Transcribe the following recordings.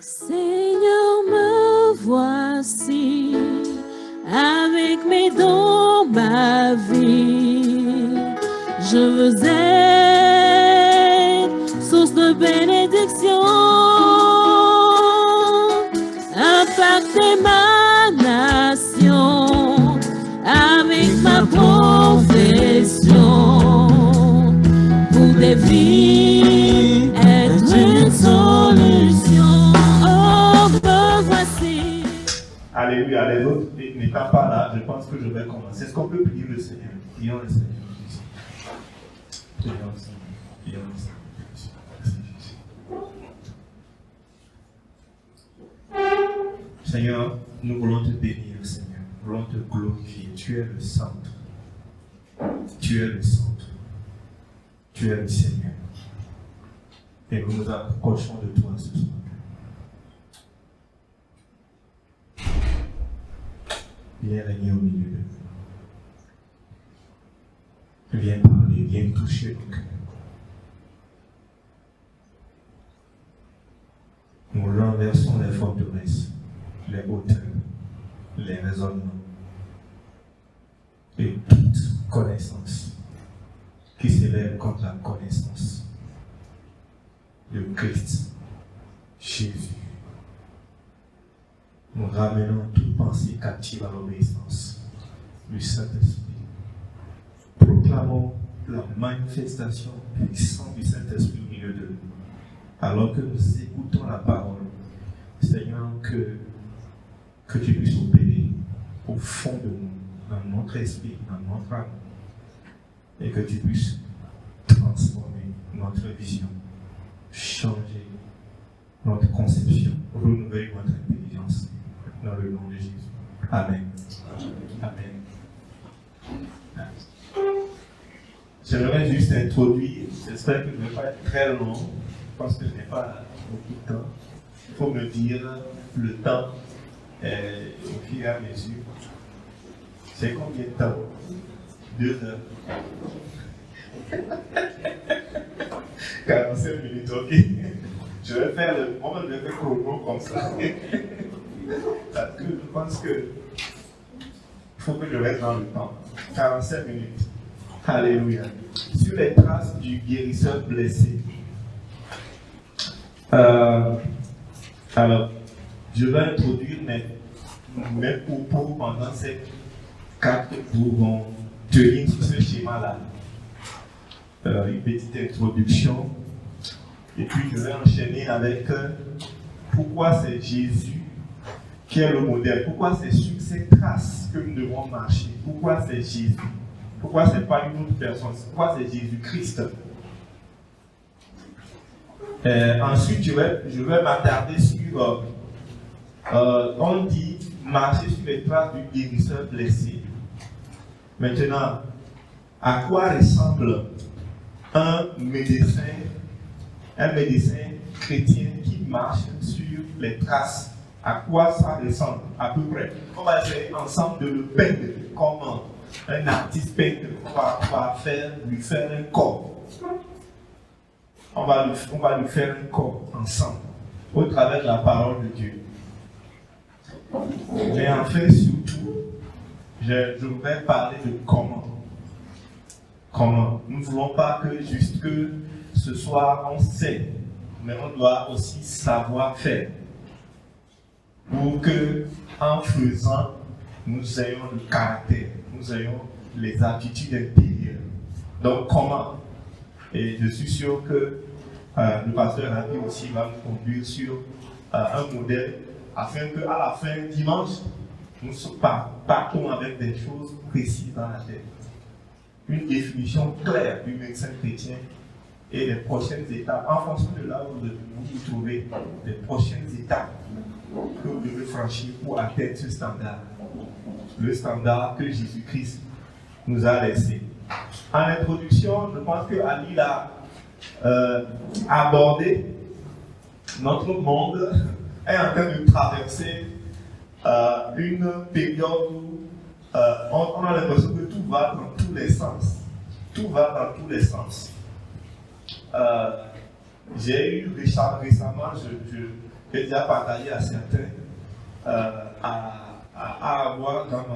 Seigneur, me voici avec mes dons, ma vie. Je veux être source de bénédiction, impacter ma nation avec ma profession pour des vies, être une solution. Oh, me voici. Alléluia, les autres n'étant pas là, je pense que je vais commencer. Est-ce qu'on peut prier le Seigneur? Prions le Seigneur. Prions le Seigneur. Prions le Seigneur. Seigneur, nous voulons te bénir, Seigneur. Nous voulons te glorifier. Tu es le centre. Tu es le centre. Tu es le Seigneur. Et nous nous approchons de toi ce soir. Viens régner au milieu de nous. Viens parler, viens toucher nos cœurs. Nous renversons les forteresses, les hauteurs, les raisonnements et toute connaissance qui s'élève contre la connaissance de Christ, Jésus. Nous ramenons toute pensée captive à l'obéissance du Saint-Esprit. Proclamons la manifestation puissante du Saint-Esprit au milieu de nous. Alors que nous écoutons la parole, Seigneur, que tu puisses opérer au fond de nous, dans notre esprit, dans notre âme, et que tu puisses transformer notre vision, changer notre conception, renouveler notre intelligence, dans le nom de Jésus. Amen. Amen. J'aimerais juste introduire, j'espère que je ne vais pas être très long, parce que je n'ai pas beaucoup de temps. Il faut me dire le temps au fur et à mesure. C'est combien de temps? 2 heures. 45 minutes, ok. Je vais faire le chrono comme ça. Parce que je pense que il faut que je reste dans le temps. 45 minutes. Alléluia. Sur les traces du guérisseur blessé. Alors, je vais introduire mes propos pendant ces 4 jours vont tenir sur ce schéma-là. Une petite introduction. Et puis je vais enchaîner avec pourquoi c'est Jésus qui est le modèle. Pourquoi c'est sur ces traces que nous devons marcher. Pourquoi c'est Jésus. Pourquoi ce n'est pas une autre personne. Pourquoi c'est Jésus-Christ. Ensuite, je vais m'attarder sur, on dit, marcher sur les traces du guérisseur blessé. Maintenant, à quoi ressemble un médecin chrétien qui marche sur les traces? À quoi ça ressemble à peu près? On va essayer ensemble de le peindre comme un artiste peintre. On va lui faire un corps. On va lui faire un corps ensemble, au travers de la parole de Dieu. Mais en fait, surtout, je vais parler de comment. Comment. Nous ne voulons pas que juste que ce soir on sait, mais on doit aussi savoir faire. Pour que, en faisant, nous ayons le caractère, nous ayons les attitudes intérieures. Donc, comment? Et je suis sûr que le pasteur Ravi aussi va nous conduire sur un modèle afin qu'à la fin dimanche, nous partons avec des choses précises dans la tête. Une définition claire du médecin chrétien et les prochaines étapes, en fonction de là où vous vous trouvez, les prochaines étapes que vous devez franchir pour atteindre ce standard. Le standard que Jésus-Christ nous a laissé. En introduction, je pense que Ali a abordé notre monde est en train de traverser une période où on a l'impression que tout va dans tous les sens. Tout va dans tous les sens. J'ai eu récemment, j'ai déjà partagé à certains à avoir dans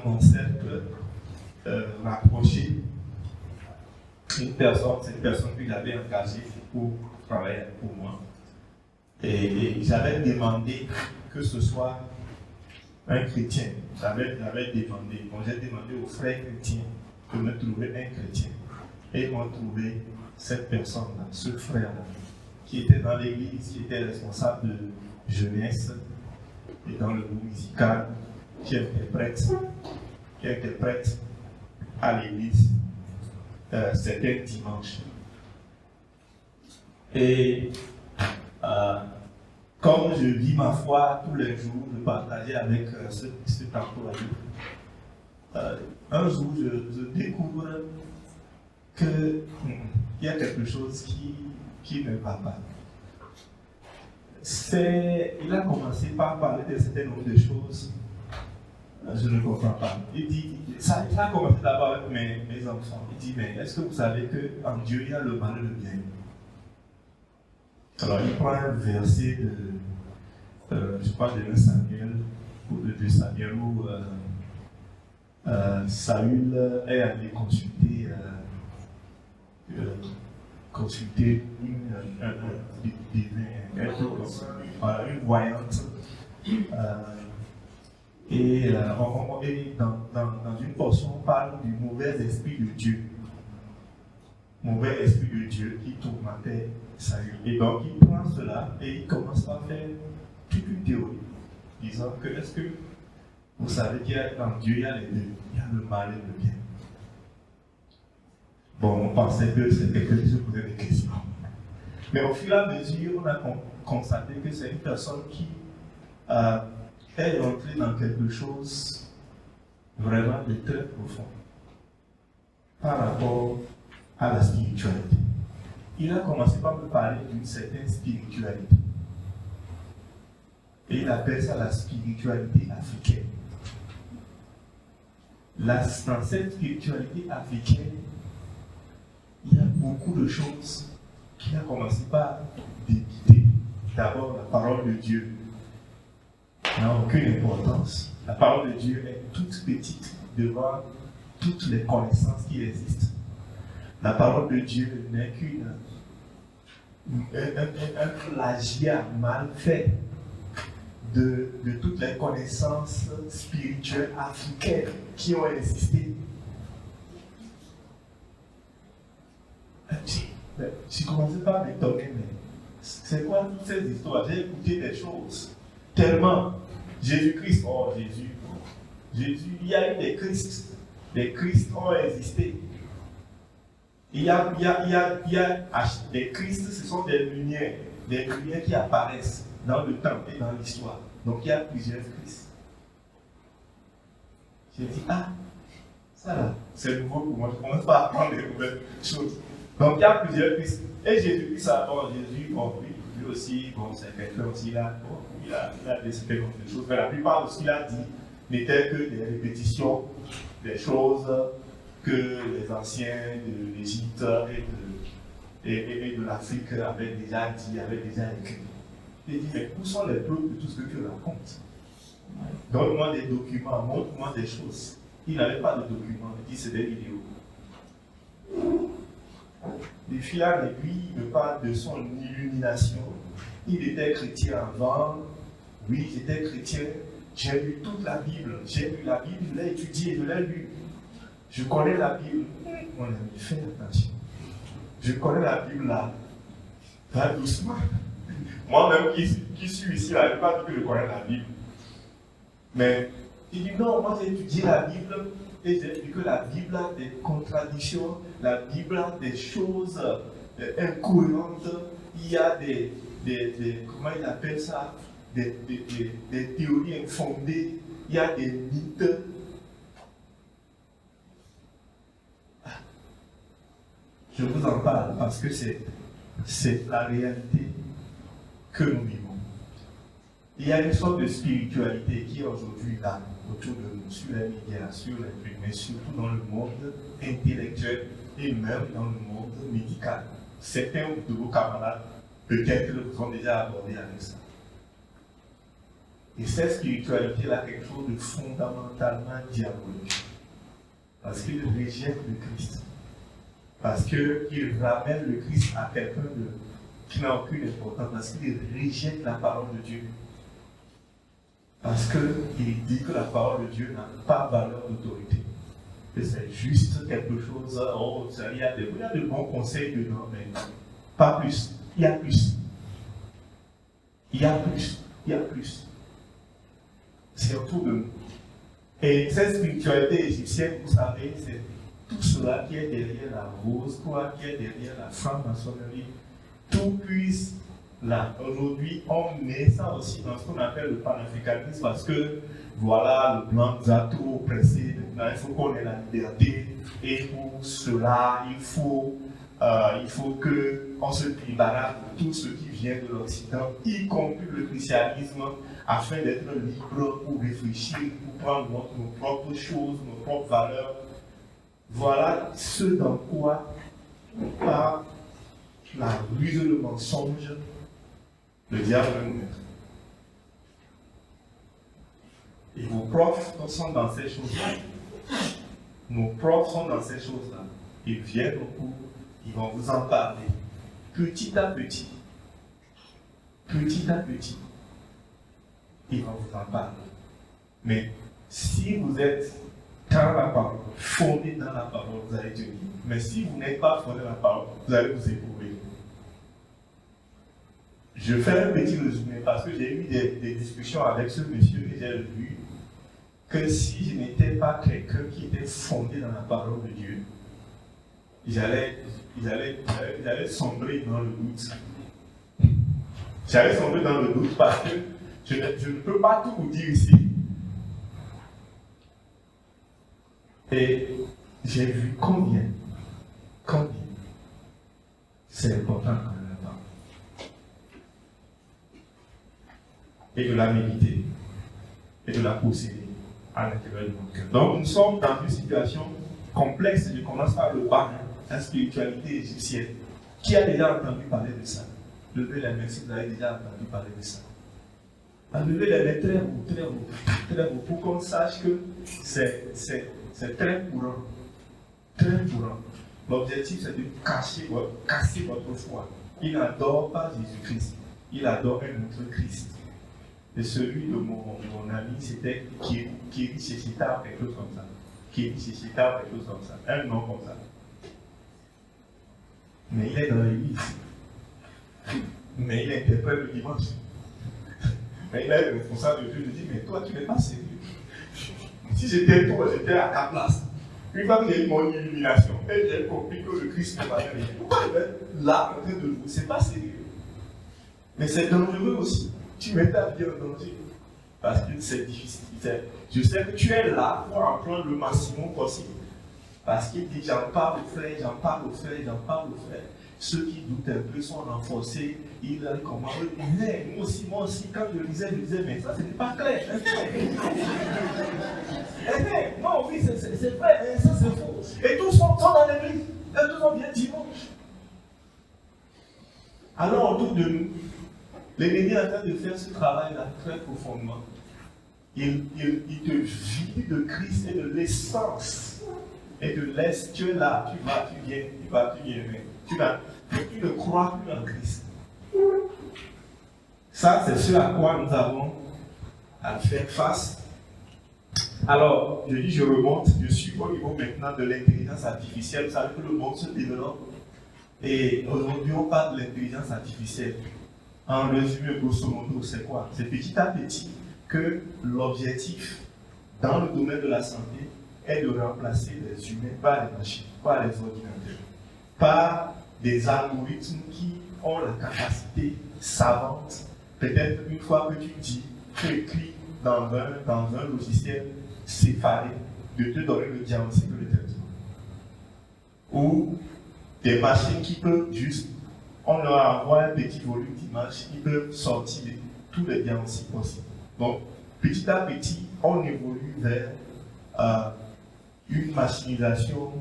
mon cercle rapproché une personne, cette personne que j'avais engagée pour travailler pour moi. Et j'avais demandé que ce soit un chrétien. J'avais demandé, bon, j'ai demandé aux frères chrétiens de me trouver un chrétien. Et ils m'ont trouvé cette personne-là, ce frère-là, qui était dans l'église, qui était responsable de jeunesse et dans le groupe musical, qui interprète à l'église certains dimanches. Et comme je vis ma foi tous les jours, je partageais avec cet employé. Un jour, je découvre qu'il y a quelque chose qui ne va pas. Il a commencé par parler d'un certain nombre de choses. Je ne comprends pas. Il dit, ça a commencé d'abord avec mes enfants. Il dit, mais est-ce que vous savez qu'en Dieu, il y a le mal et le bien? Alors, il prend un verset je crois, de 1 Samuel, ou de Samuel, où Saül est allé consulter une voyante. Et dans une portion, on parle du mauvais esprit de Dieu. Mauvais esprit de Dieu qui tourmentait Saül. Et donc, il prend cela et il commence à faire toute une théorie, disant que est-ce que vous savez qu'il y a dans Dieu, il y a les deux, il y a le mal et le bien. Bon, on pensait que c'est quelqu'un qui se posait des questions. Mais au fur et à mesure, on a constaté que c'est une personne qui est entrée dans quelque chose vraiment de très profond par rapport à la spiritualité. Il a commencé par me parler d'une certaine spiritualité. Et il appelle ça la spiritualité africaine. Dans cette spiritualité africaine, il y a beaucoup de choses qu'il a commencé par débiter. D'abord, la parole de Dieu n'a aucune importance. La parole de Dieu est toute petite devant toutes les connaissances qui existent. La parole de Dieu n'est qu'un plagiat mal fait de toutes les connaissances spirituelles africaines qui ont existé. J'ai commencé par m'étonner, mais c'est quoi toutes ces histoires? J'ai écouté des choses tellement. Jésus-Christ, oh Jésus, il y a eu des Christ. Des Christ ont existé. Il y a des Christ, ce sont des lumières qui apparaissent dans le temps et dans l'histoire. Donc il y a plusieurs Christ. J'ai dit, ça là, c'est nouveau pour moi, je commence pas à apprendre des nouvelles choses. Donc il y a plusieurs Christ. Et Jésus-Christ, Jésus, lui aussi, c'est quelqu'un aussi là, il a décidé de choses. Mais la plupart de ce qu'il a dit n'était que des répétitions, des choses que les anciens de l'Égypte et de l'Afrique avaient déjà dit, avaient déjà écrit. Il dit, mais où sont les preuves de tout ce que tu racontes? Donne-moi des documents, montre-moi des choses. Il n'avait pas de documents, il dit, c'est des vidéos. Les fil à aiguille me parle de son illumination. Il était chrétien avant. Oui, j'étais chrétien. J'ai lu toute la Bible. J'ai lu la Bible, je l'ai étudiée, je l'ai lue. Je connais la Bible. Mon ami, fais attention. Je connais la Bible là. Va doucement. Moi-même qui suis ici, là, je n'ai pas dit que je connais la Bible. Mais il dit non, moi j'ai étudié la Bible et j'ai vu que la Bible a des contradictions, la Bible a des choses incohérentes. Il y a des comment il appelle ça, des théories infondées, il y a des mythes. Je vous en parle parce que c'est la réalité que nous vivons. Il y a une sorte de spiritualité qui est aujourd'hui là, autour de nous, sur les médias, sur les films, mais surtout dans le monde intellectuel et même dans le monde médical. Certains de vos camarades, peut-être, vous ont déjà abordé avec ça. Et cette spiritualité-là, quelque chose de fondamentalement diabolique. Parce qu'il rejette le Christ. Parce qu'il ramène le Christ à quelqu'un qui n'a aucune importance. Parce qu'il rejette la parole de Dieu. Parce qu'il dit que la parole de Dieu n'a pas valeur d'autorité. Que c'est juste quelque chose, oh, il y a de bons conseils dedans, mais pas plus. Il y a plus. Il y a plus. Il y a plus. C'est autour de nous. Et cette spiritualité égyptienne, vous savez, c'est tout cela qui est derrière la rose, quoi, qui est derrière la franc-maçonnerie. Tout puise là. Aujourd'hui, on met ça aussi dans ce qu'on appelle le panafricanisme parce que, voilà, le blanc nous a trop oppressés. Maintenant, il faut qu'on ait la liberté. Et pour cela, il faut qu'on se débarrasse de tout ce qui vient de l'Occident, y compris le christianisme, afin d'être libre pour réfléchir, pour prendre nos propres choses, nos propres valeurs. Voilà ce dans quoi, par la ruse et le mensonge, le diable va nous mettre. Et vos profs sont dans ces choses-là. Nos profs sont dans ces choses-là. Ils viennent au cours, ils vont vous en parler. Petit à petit. Petit à petit. Ils vont vous en parler. Mais si vous êtes dans la parole, fondé dans la parole, vous allez tenir. Mais si vous n'êtes pas fondé dans la parole, vous allez vous éprouver. Je fais un petit résumé parce que j'ai eu des discussions avec ce monsieur et j'ai vu que si je n'étais pas quelqu'un qui était fondé dans la parole de Dieu, j'allais sombrer dans le doute. J'allais sombrer dans le doute parce que je ne peux pas tout vous dire ici. Et j'ai vu combien c'est important quand même la parole. Et de la méditer et de la posséder à l'intérieur de notre cœur. Donc nous sommes dans une situation complexe. Je commence par le bas, la spiritualité égyptienne. Qui a déjà entendu parler de ça? Levez les mains si vous avez déjà entendu parler de ça. Levez les mains très haut, très haut, très haut, pour qu'on sache que c'est très courant. Très courant. L'objectif, c'est de casser votre foi. Il n'adore pas Jésus-Christ. Il adore un autre Christ. Et celui de mon ami, c'était Kiri Sheshita, quelque chose comme ça. Kiri Sheshita, quelque chose comme ça. Un nom comme ça. Mais il est dans l'église. Mais il interprète le dimanche. Mais il est responsable de Dieu. Je dis, mais toi, tu n'es pas sérieux. Si j'étais toi, j'étais à ta place. Une fois que j'ai eu mon illumination, et j'ai compris que le Christ ne valait rien. Pourquoi je vais être là en train de jouer? C'est pas sérieux. Mais c'est dangereux aussi. Tu mets ta vie en danger. Parce que c'est difficile. Je sais que tu es là pour en prendre le maximum possible. Parce qu'il dit, j'en parle aux frères, j'en parle aux frères, j'en parle aux frères. Ceux qui doutent un peu sont renforcés. Ils comment moi aussi, quand je lisais, mais ça, c'était pas clair. Non, oui, c'est vrai, ça c'est faux. Et tous sont dans l'église. Et tous sont bien dimanche. Alors, autour de nous, l'ennemi est en train de faire ce travail-là très profondément. Il te vide de Christ et de l'essence. Et de l'est, tu es là, tu vas, tu viens. Tu ne crois plus en Christ. Ça, c'est ce à quoi nous avons à faire face. Alors, je remonte, je suis au niveau maintenant de l'intelligence artificielle. Vous savez que le monde se développe. Et aujourd'hui, on parle de l'intelligence artificielle. En résumé, grosso modo, c'est quoi? C'est petit à petit que l'objectif dans le domaine de la santé est de remplacer les humains par les machines, par les ordinateurs, par des algorithmes qui ont la capacité savante, peut-être une fois que tu écris dans un logiciel séparé, de te donner le diagnostic de traitement. Ou des machines qui peuvent juste, on leur envoie un petit volume d'images, qui peuvent sortir tous les diagnostics possibles. Donc, petit à petit, on évolue vers une machinisation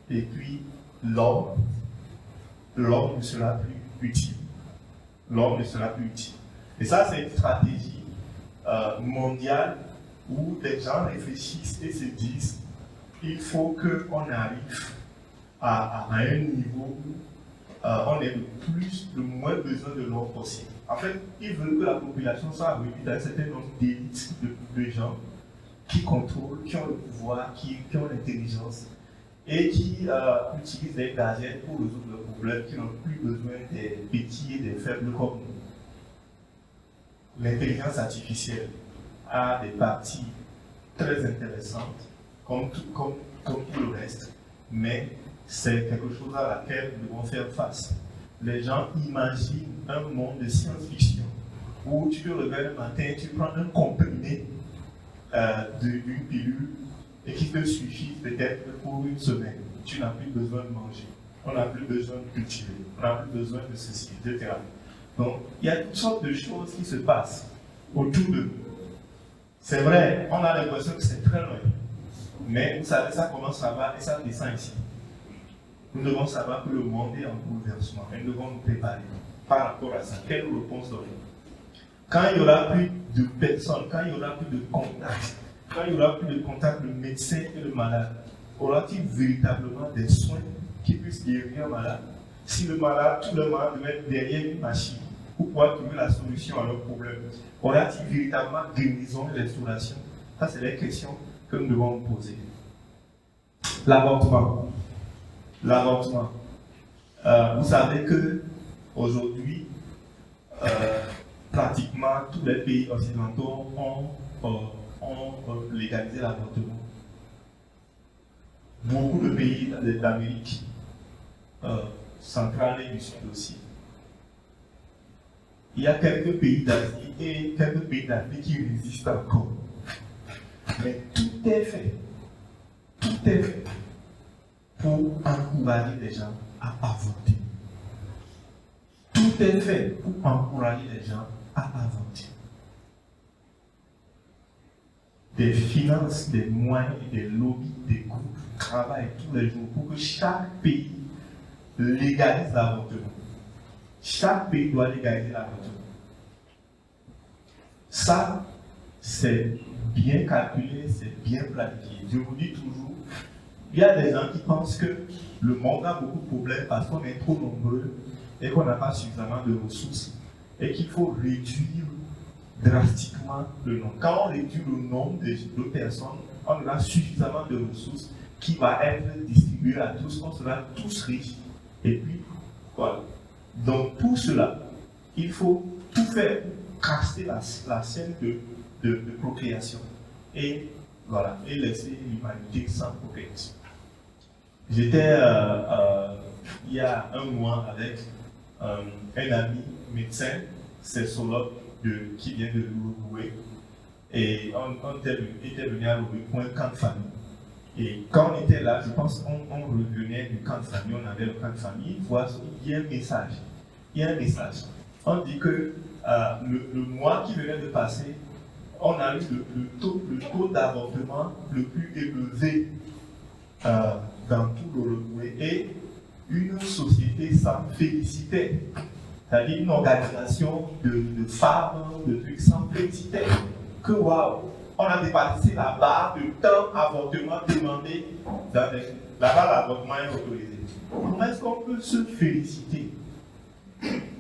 et puis l'homme ne sera plus utile. L'homme ne sera plus utile. Et ça, c'est une stratégie mondiale où les gens réfléchissent et se disent il faut qu'on arrive à un niveau où on ait le moins besoin de l'or possible. En fait, ils veulent que la population soit réduite à un certain nombre d'élites de gens qui contrôlent, qui ont le pouvoir, qui ont l'intelligence et qui utilisent des gadgets pour résoudre leurs problèmes, qui n'ont plus besoin des petits et des faibles comme nous. L'intelligence artificielle a des parties très intéressantes, comme tout le reste, mais c'est quelque chose à laquelle nous devons faire face. Les gens imaginent un monde de science-fiction où tu te réveilles le matin, tu prends un comprimé d'une pilule et qui te suffit peut-être pour une semaine. Tu n'as plus besoin de manger, on n'a plus besoin de cultiver, on n'a plus besoin de ceci, etc. Donc, il y a toutes sortes de choses qui se passent autour de nous. C'est vrai, on a l'impression que c'est très loin, mais vous savez, ça commence là-bas et ça descend ici. Nous devons savoir que le monde est en bouleversement et nous devons nous préparer par rapport à ça. Quelle réponse donner? Quand il n'y aura plus de personnes, quand il n'y aura plus de contact, quand il n'y aura plus de contact, le médecin et le malade, aura-t-il véritablement des soins qui puissent guérir un malade? Si le malade, tout le malade doit être derrière une machine pour pouvoir trouver la solution à leur problème, aura-t-il véritablement guérison et restauration? Ça, c'est les questions que nous devons nous poser. L'avortement. L'avortement. Vous savez que aujourd'hui, pratiquement tous les pays occidentaux ont légalisé l'avortement. Beaucoup de pays d'Amérique centrale et du Sud aussi. Il y a quelques pays d'Asie et quelques pays d'Afrique qui résistent encore. Mais tout est fait. Tout est fait pour encourager les gens à avorter. Tout est fait pour encourager les gens à avorter. Des finances, des moyens, des lobbies, des groupes travaillent tous les jours pour que chaque pays légalise l'avortement. Chaque pays doit légaliser l'avortement. Ça, c'est bien calculé, c'est bien planifié. Je vous dis toujours, il y a des gens qui pensent que le monde a beaucoup de problèmes parce qu'on est trop nombreux et qu'on n'a pas suffisamment de ressources et qu'il faut réduire drastiquement le nombre. Quand on réduit le nombre de personnes, on aura suffisamment de ressources qui va être distribuées à tous, on sera tous riches. Et puis, voilà. Donc, pour cela, il faut tout faire pour casser la scène de procréation. Et voilà, et laisser l'humanité sans procréation. J'étais il y a un mois avec un ami médecin, sexologue qui vient de l'Uruguay, et on était venu à l'Uruguay pour un camp de famille. Et quand on était là, je pense qu'on revenait du camp de famille, on avait le camp de famille, il y a un message. Il y a un message. On dit que le mois qui venait de passer, on a eu le taux d'avortement le plus élevé dans tout l'Uruguay et une société s'en félicitait. C'est-à-dire une organisation de femmes, de trucs s'en félicitait. Que waouh, on a dépassé la barre de temps d'avortement demandé dans les... Là-bas, l'avortement est autorisé. Comment est-ce qu'on peut se féliciter?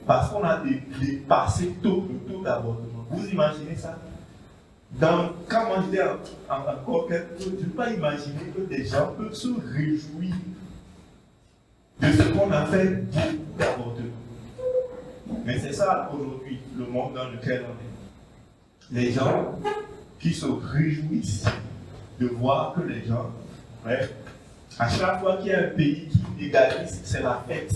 Parce qu'on a dépassé le taux d'avortement. Vous imaginez ça? Quand moi j'étais encore quelque chose, je ne peux pas imaginer que des gens peuvent se réjouir de ce qu'on a fait beaucoup d'avortements. Mais c'est ça aujourd'hui, le monde dans lequel on est. Les gens qui se réjouissent de voir que les gens, ouais, à chaque fois qu'il y a un pays qui légalise, c'est la fête.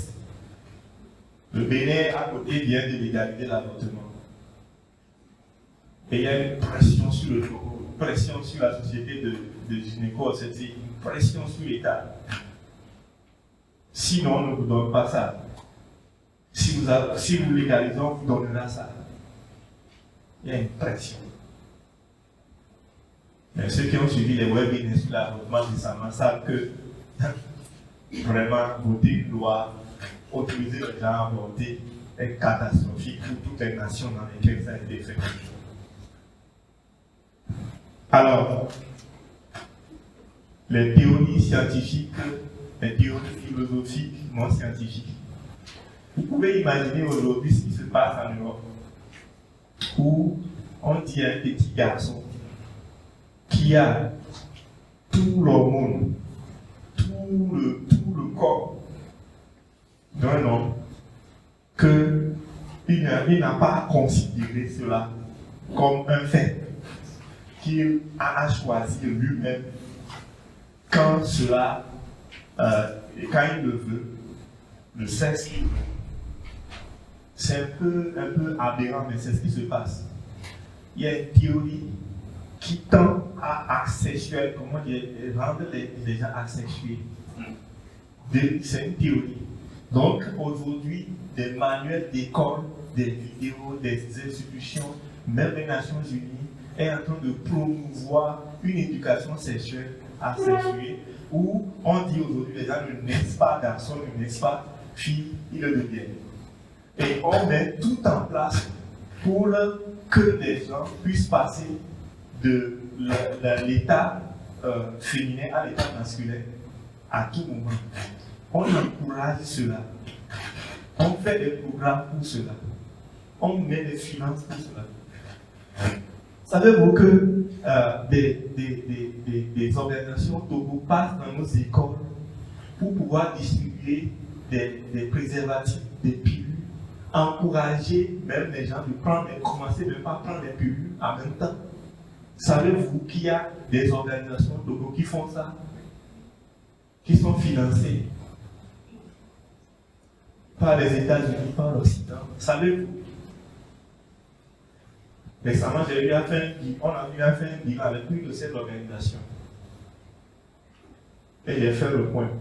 Le Bénin à côté vient de légaliser l'avortement. Et il y a une pression sur le Togo, une pression sur la société de gynéco-obstétrique, une pression sur l'État. Sinon, on ne vous donne pas ça. Si vous légalisez, on vous donnera ça. Il y a une pression. Mais ceux qui ont suivi les webinaires sur l'avortement récemment savent que vraiment voter une loi, autoriser les gens à avorter est catastrophique pour toutes les nations dans lesquelles ça a été fait. Alors, les théories scientifiques, les théories philosophiques non scientifiques. Vous pouvez imaginer aujourd'hui ce qui se passe en Europe, où on dit à un petit garçon qui a tout l'hormone, tout le corps d'un homme, qu'il n'a pas à considérer cela comme un fait, qu'il a à choisir lui-même quand il le veut, le sexe. C'est un peu aberrant, mais c'est ce qui se passe. Il y a une théorie qui tend à asexuer, comment dire, rendre les gens asexués. C'est une théorie. Donc aujourd'hui, des manuels d'école, des vidéos, des institutions, même les Nations Unies, est en train de promouvoir une éducation sexuelle asexuée, où on dit aujourd'hui les gens ne naissent pas garçons, ne naissent pas filles, ils le deviennent. Et on met tout en place pour que les gens puissent passer de l'état féminin à l'état masculin à tout moment. On encourage cela. On fait des programmes pour cela. On met des finances pour cela. Savez-vous que des organisations Togo passent dans nos écoles pour pouvoir distribuer des préservatifs, des pilules, encourager même les gens de commencer même pas à prendre des pilules en même temps. Savez-vous qu'il y a des organisations Togo qui font ça, qui sont financées par les États-Unis, par l'Occident? Savez-vous? Récemment, on a eu à faire un bilan avec plus de cette organisation. Et j'ai fait le point.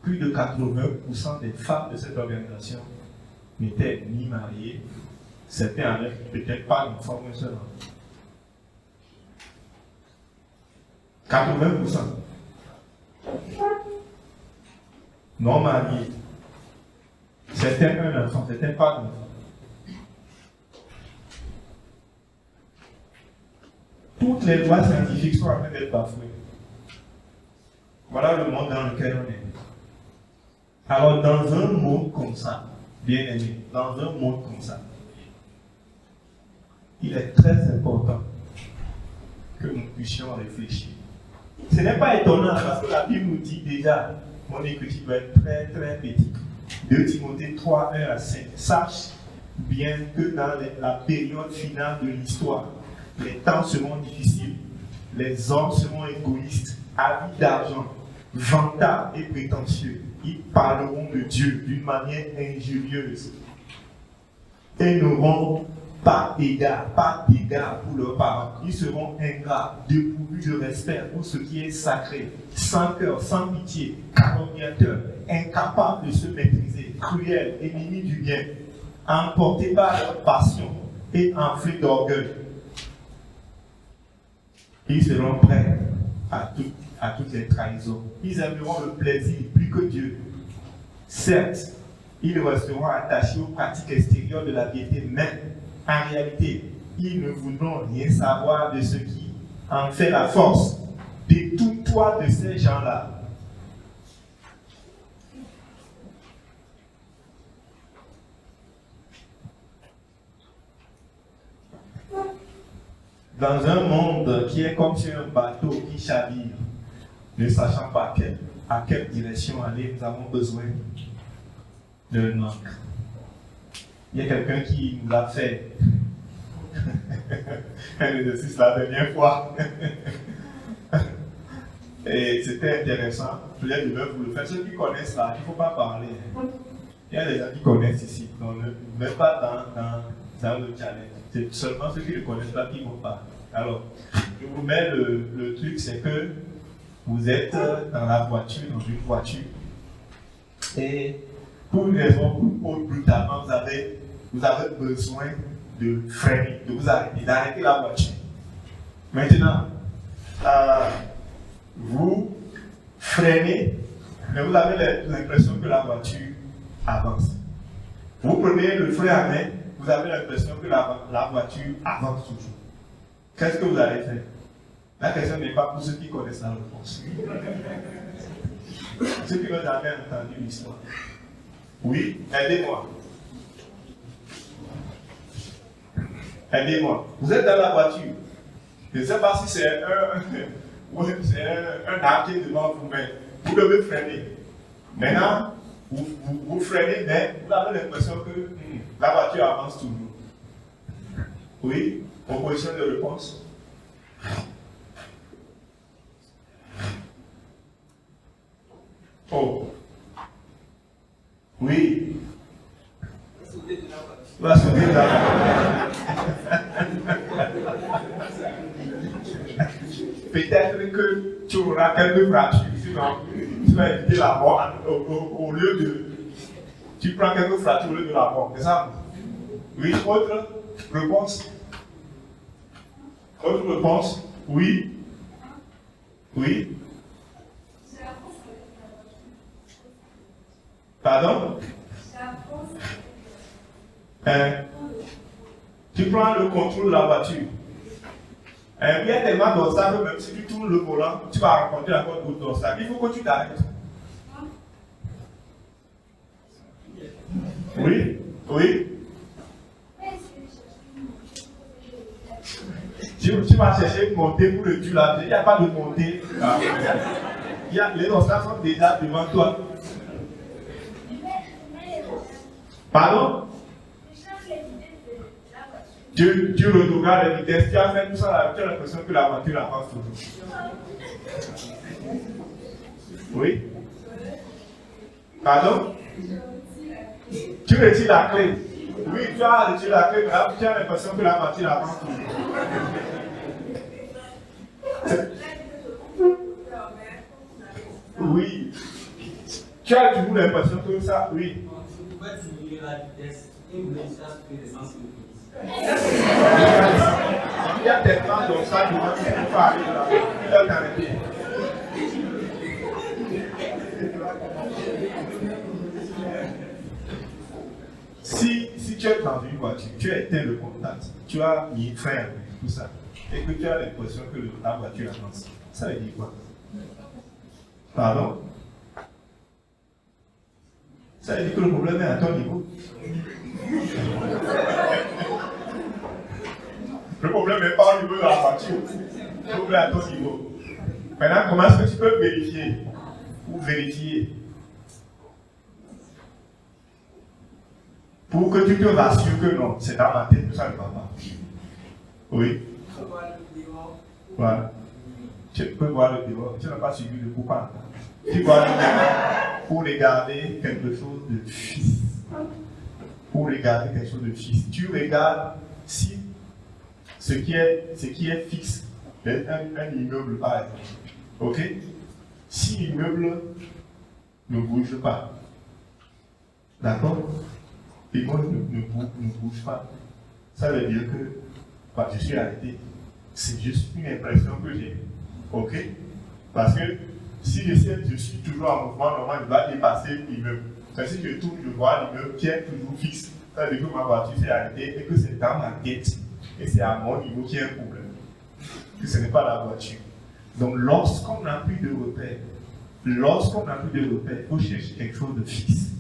Plus de 80% des femmes de cette organisation n'étaient ni mariées, certains n'avaient peut-être pas d'enfants, un seul enfant. 80%. Non mariés. Certains un enfant, certains pas d'enfant. Toutes les lois scientifiques sont en train d'être bafouées. Voilà le monde dans lequel on est. Alors, dans un monde comme ça, bien aimé, dans un monde comme ça, il est très important que nous puissions réfléchir. Ce n'est pas étonnant parce que la Bible nous dit déjà, mon écriture doit être très très petite. 2 Timothée 3, 1 à 5. Sache bien que dans la période finale de l'histoire, les temps seront difficiles, les hommes seront égoïstes, avides d'argent, vantards et prétentieux. Ils parleront de Dieu d'une manière injurieuse et n'auront pas d'égard pour leurs parents. Ils seront ingrats, dépourvus de respect pour ce qui est sacré, sans cœur, sans pitié, calomniateurs, incapables de se maîtriser, cruels, ennemis du bien, emportés par leur passion et enflés d'orgueil. Ils seront prêts à toutes les trahisons. Ils aimeront le plaisir plus que Dieu. Certes, ils resteront attachés aux pratiques extérieures de la piété, mais en réalité, ils ne voudront rien savoir de ce qui en fait la force. Détourne-toi de ces gens-là. Dans un monde qui est comme sur un bateau qui chavire, ne sachant pas à quelle direction aller, nous avons besoin d'un ancre. Il y a quelqu'un qui nous a fait un exercice la dernière fois. Et c'était intéressant. Je vais vous le faire. Ceux qui connaissent ça, il ne faut pas parler. Il y a des gens qui connaissent ici, donc ne même pas dans le challenge. C'est seulement ceux qui ne connaissent pas qui vont parler. Alors, je vous mets le truc, c'est que vous êtes dans la voiture, dans une voiture, et pour une raison ou brutalement, vous avez besoin de freiner, de vous arrêter, d'arrêter la voiture. Maintenant, vous freinez, mais vous avez l'impression que la voiture avance. Vous prenez le frein à main, vous avez l'impression que la voiture avance toujours. Qu'est-ce que vous allez faire? La question n'est pas pour ceux qui connaissent la réponse. Ceux qui n'ont jamais entendu l'histoire. Oui, aidez-moi. Aidez-moi. Vous êtes dans la voiture. Je ne sais pas si c'est un arbre qui est devant vous, mais vous devez freiner. Maintenant, vous freinez, mais vous avez l'impression que la voiture avance toujours. Oui, proposition de réponse. Oh. Oui. Va sauter de la Peut-être que tu auras quelques fractures, sinon tu vas éviter la mort au lieu de. Tu prends quelques fractures au lieu de la mort, c'est ça? Oui, autre réponse? Autre réponse? Oui? Oui? Pardon? Tu prends le contrôle de la voiture. Il y a tellement d'obstacles, même si tu tournes le volant, tu vas rencontrer encore d'autres obstacles. Il faut que tu t'arrêtes. Oui? Oui? Tu vas chercher monter pour le Dieu là. Il n'y a pas de montée. Les obstacles sont déjà devant toi. Pardon? Tu regardes les vitesses, tu as fait tout ça, tu as l'impression que la voiture avance toujours. Oui? Pardon? Tu retires la clé. Oui, tu as retiré la clé, mais là, tu as l'impression que la voiture avance toujours. Oui. Tu as toujours l'impression que ça, oui. Vous pouvez diminuer la vitesse et vous laissez aspirer l'essence que vous il y a tellement d'obstacles devant qui ne faut pas aller là. Il doit t'arrêter. Si tu es dans une voiture, tu as éteint le contact, tu as mis frein avec tout ça, et que tu as l'impression que la voiture avance, ça veut dire quoi? Pardon? Ça veut dire que le problème est à ton niveau. Le problème n'est pas au niveau de la voiture, le problème est à ton niveau. Maintenant, comment est-ce que tu peux vérifier ou vérifier pour que tu te rassures que non, c'est dans ma tête que ça ne va pas? Oui. Voilà. Tu peux voir le dehors, tu n'as pas suivi le coupable. Tu vois le dehors pour regarder quelque chose de fixe. Pour regarder quelque chose de fixe. Tu regardes si ce qui est fixe, un immeuble par exemple. Ok? Si l'immeuble ne bouge pas, d'accord? L'immeuble ne bouge pas. Ça veut dire que je suis arrêté. C'est juste une impression que j'ai. Ok? Parce que si je suis toujours en mouvement, normalement, je dois dépasser l'immeuble. Mais si je tourne, je vois l'immeuble qui est toujours fixe. Ça veut dire que ma voiture s'est arrêtée et que c'est dans ma tête. Et c'est à mon niveau qu'il y a un problème. Que ce n'est pas la voiture. Donc, lorsqu'on n'a plus de repère, il faut chercher quelque chose de fixe.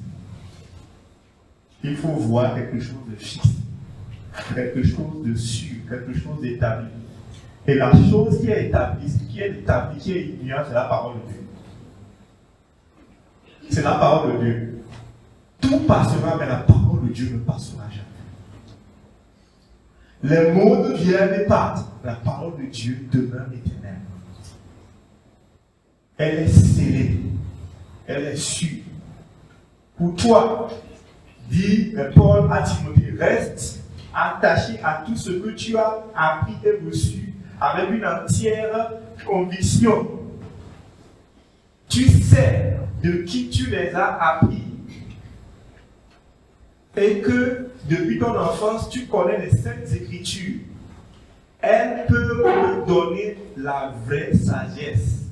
Il faut voir quelque chose de fixe. Quelque chose de sûr, quelque chose d'établi. Et la chose qui est établie, qui est ignorante, c'est la parole de Dieu. C'est la parole de Dieu. Tout passera, mais la parole de Dieu ne passera jamais. Les mondes viennent et partent. La parole de Dieu demeure éternelle. Elle est scellée. Elle est sûre. Pour toi, dit Paul à Timothée, reste attaché à tout ce que tu as appris et reçu avec une entière conviction. Tu sais de qui tu les as appris et que depuis ton enfance, tu connais les Saintes Écritures. Elles peuvent te donner la vraie sagesse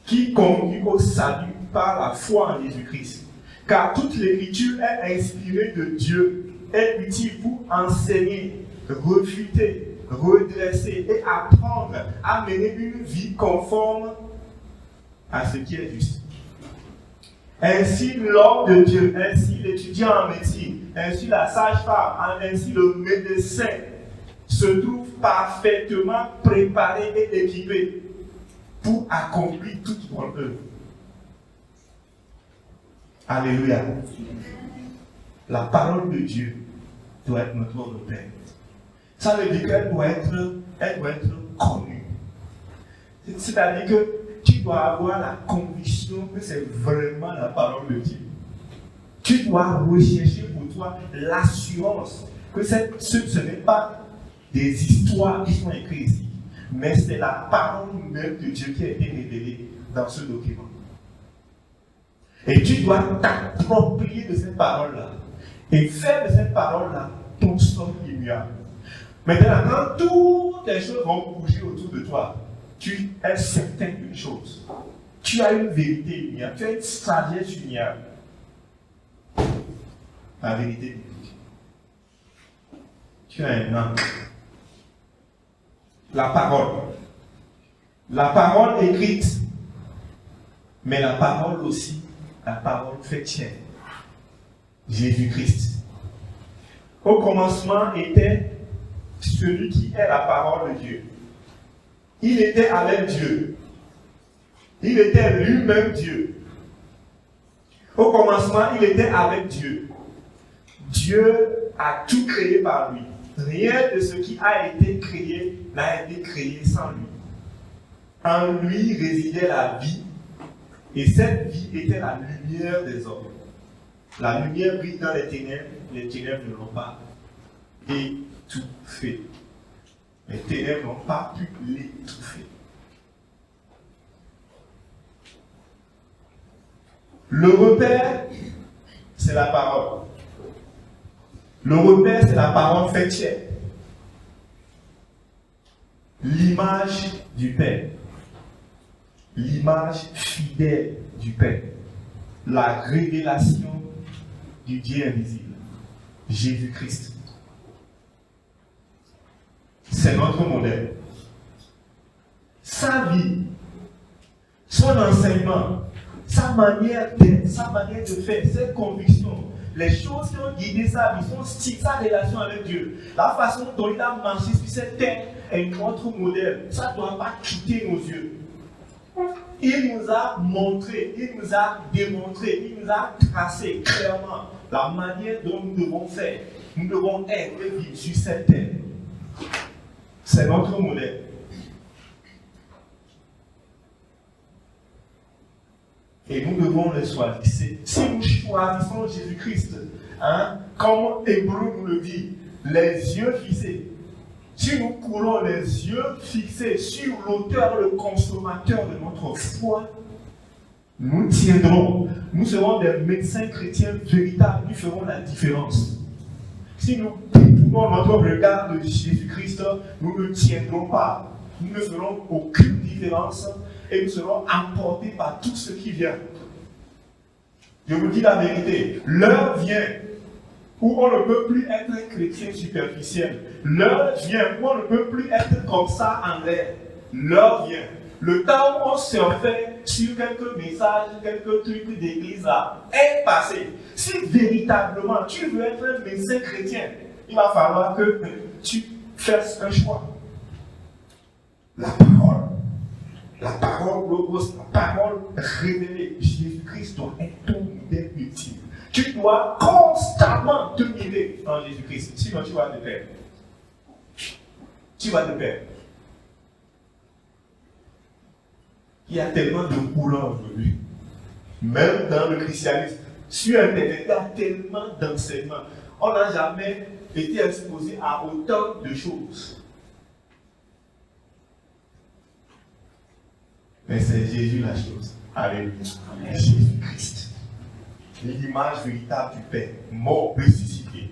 qui conduit au salut par la foi en Jésus-Christ. Car toute l'Écriture est inspirée de Dieu, est utile pour enseigner, refuter, redresser et apprendre à mener une vie conforme à ce qui est juste. Ainsi, l'homme de Dieu, ainsi l'étudiant en médecine, ainsi la sage-femme, ainsi le médecin se trouve parfaitement préparé et équipé pour accomplir toute bonne œuvre. Alléluia. La parole de Dieu doit être notre repère. Ça veut dire qu'elle doit être connue. C'est-à-dire que tu dois avoir la conviction que c'est vraiment la parole de Dieu. Tu dois rechercher pour toi l'assurance que ce n'est pas des histoires qui sont écrites ici, mais c'est la parole même de Dieu qui a été révélée dans ce document. Et tu dois t'approprier de cette parole-là et faire de cette parole-là ton sol immuable. Maintenant, quand toutes les choses vont bouger autour de toi, tu es certain d'une chose. Tu as une vérité immuable, tu as une sagesse immuable. La vérité biblique. Tu as un angle. La parole. La parole écrite, mais la parole aussi, la parole chrétienne. Jésus-Christ. Au commencement était celui qui est la parole de Dieu. Il était avec Dieu. Il était lui-même Dieu. Au commencement, il était avec Dieu. Dieu a tout créé par lui. Rien de ce qui a été créé n'a été créé sans lui. En lui résidait la vie, et cette vie était la lumière des hommes. La lumière brille dans les ténèbres ne l'ont pas étouffé. Les ténèbres n'ont pas pu l'étouffer. Le repère, c'est la parole. Le repère, c'est la parole chrétienne. L'image du Père. L'image fidèle du Père. La révélation du Dieu invisible. Jésus-Christ. C'est notre modèle. Sa vie, son enseignement, sa manière d'être, sa manière de faire, ses convictions, les choses qui ont guidé sa vie, sa relation avec Dieu, la façon dont il a marché sur cette terre est notre modèle. Ça ne doit pas quitter nos yeux. Il nous a montré, il nous a démontré, il nous a tracé clairement la manière dont nous devons faire. Nous devons être et vivre sur cette terre. C'est notre modèle. Et nous devons le choisir. Si nous choisissons Jésus-Christ, comme Hébreu nous le dit, les yeux fixés, si nous courons les yeux fixés sur l'auteur, le consommateur de notre foi, nous tiendrons. Nous serons des médecins chrétiens véritables. Nous ferons la différence. Si nous tournons notre regard de Jésus-Christ, nous ne tiendrons pas. Nous ne ferons aucune différence et nous serons emportés par tout ce qui vient. Je vous dis la vérité, l'heure vient où on ne peut plus être un chrétien superficiel. L'heure vient où on ne peut plus être comme ça en l'air. L'heure vient. Le temps où on surfait sur quelques messages, quelques trucs d'église là, est passé. Si véritablement tu veux être un médecin chrétien, il va falloir que tu fasses un choix. La parole logos, la parole révélée, Jésus-Christ doit être ton modèle ultime. Tu dois constamment te mirer en Jésus-Christ, sinon tu vas te perdre. Tu vas te perdre. Il y a tellement de courants aujourd'hui, même dans le christianisme, sur Internet, il y a tellement d'enseignements. On n'a jamais été exposé à autant de choses. Mais c'est Jésus la chose. Alléluia. Jésus-Christ. L'image véritable du Père, mort, ressuscité.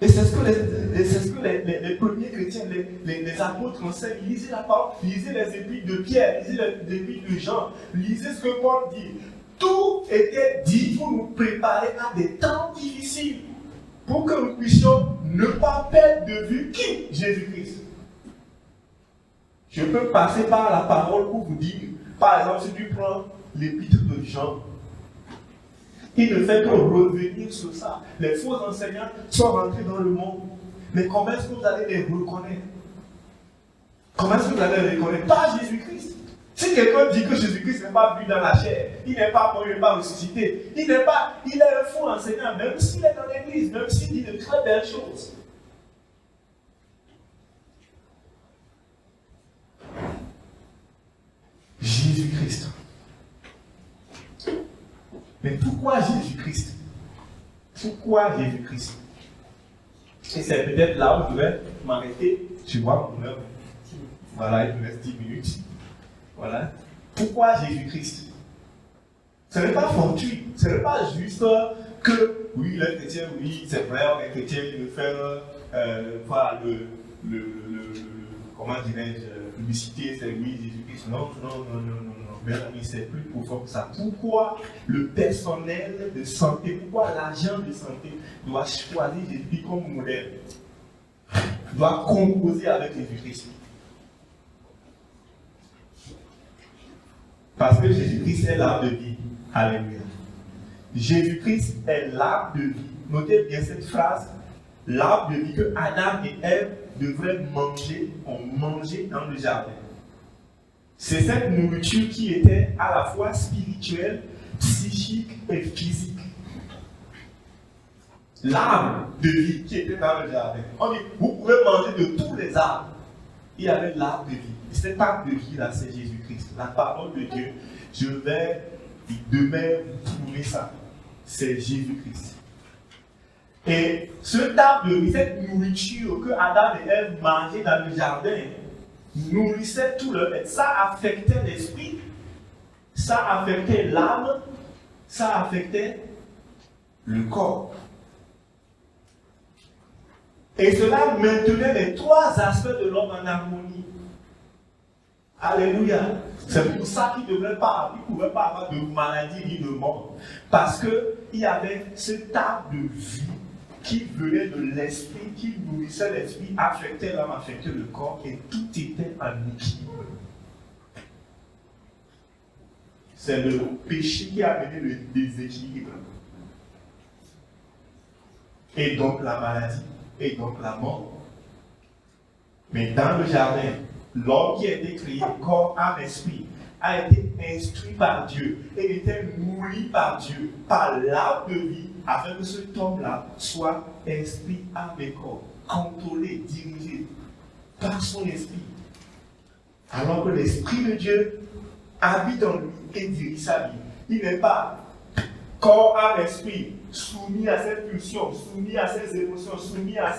Et c'est ce que les premiers chrétiens, les apôtres enseignent. Lisez la parole, lisez les épîtres de Pierre, lisez les épîtres de Jean, lisez ce que Paul dit. Tout était dit pour nous préparer à des temps difficiles. pour que nous puissions ne pas perdre de vue qui? Jésus-Christ. Je peux passer par la parole pour vous dire, par exemple, si tu prends l'épître de Jean, il ne fait que revenir sur ça. Les faux enseignants sont rentrés dans le monde. Mais comment est-ce que vous allez les reconnaître? Comment est-ce que vous allez les reconnaître? Pas Jésus-Christ. Si quelqu'un dit que Jésus-Christ n'est pas vu dans la chair, il n'est pas mort, il n'est pas ressuscité, il est un faux enseignant, même s'il est dans l'église, même s'il dit de très belles choses. Jésus-Christ. Mais pourquoi Jésus-Christ? Pourquoi Jésus-Christ? Et c'est peut-être là où je vais m'arrêter. Tu vois mon heure. Voilà, il me reste 10 minutes. Voilà. Pourquoi Jésus-Christ? Ce n'est pas fortuit. Ce n'est pas juste que, oui, les chrétiens, oui, c'est vrai, on est chrétien, il veut faire voilà, comment dirais-je, publicité, c'est oui, Jésus-Christ. Non. Mes amis, c'est plus profond que ça. Pourquoi le personnel de santé, pourquoi l'agent de santé doit choisir Jésus comme modèle, doit composer avec Jésus-Christ? Parce que Jésus-Christ est l'arbre de vie. Alléluia. Jésus-Christ est l'arbre de vie. Notez bien cette phrase. L'arbre de vie que Adam et Ève devraient manger, ont mangé dans le jardin. C'est cette nourriture qui était à la fois spirituelle, psychique et physique. L'arbre de vie qui était dans le jardin. On dit, vous pouvez manger de tous les arbres. Il y avait l'arbre de vie. Et cet arbre de vie là, c'est Jésus-Christ. La parole de Dieu. Je vais demain vous prouver ça. C'est Jésus-Christ. Et cet arbre de vie, cette nourriture que Adam et Ève mangeaient dans le jardin, nourrissait tout le être. Ça affectait l'esprit, ça affectait l'âme, ça affectait le corps. Et cela maintenait les trois aspects de l'homme en harmonie. Alléluia. C'est pour ça qu'il ne pouvait pas avoir de maladie ni de mort. Parce qu'il y avait cet arbre de vie qui venait de l'esprit, qui nourrissait l'esprit, affectait l'âme, affectait le corps, et tout était en équilibre. C'est le péché qui a amené le déséquilibre. Et donc la maladie, et donc la mort. Mais dans le jardin, l'homme qui a été créé, corps, âme, esprit, a été instruit par Dieu et était nourri par Dieu, par l'arbre de vie, afin que cet homme-là soit esprit, âme et corps, contrôlé, dirigé par son esprit. Alors que l'esprit de Dieu habite en lui et dirige sa vie. Il n'est pas corps, âme, esprit, soumis à ses pulsions, soumis à ses émotions, soumis à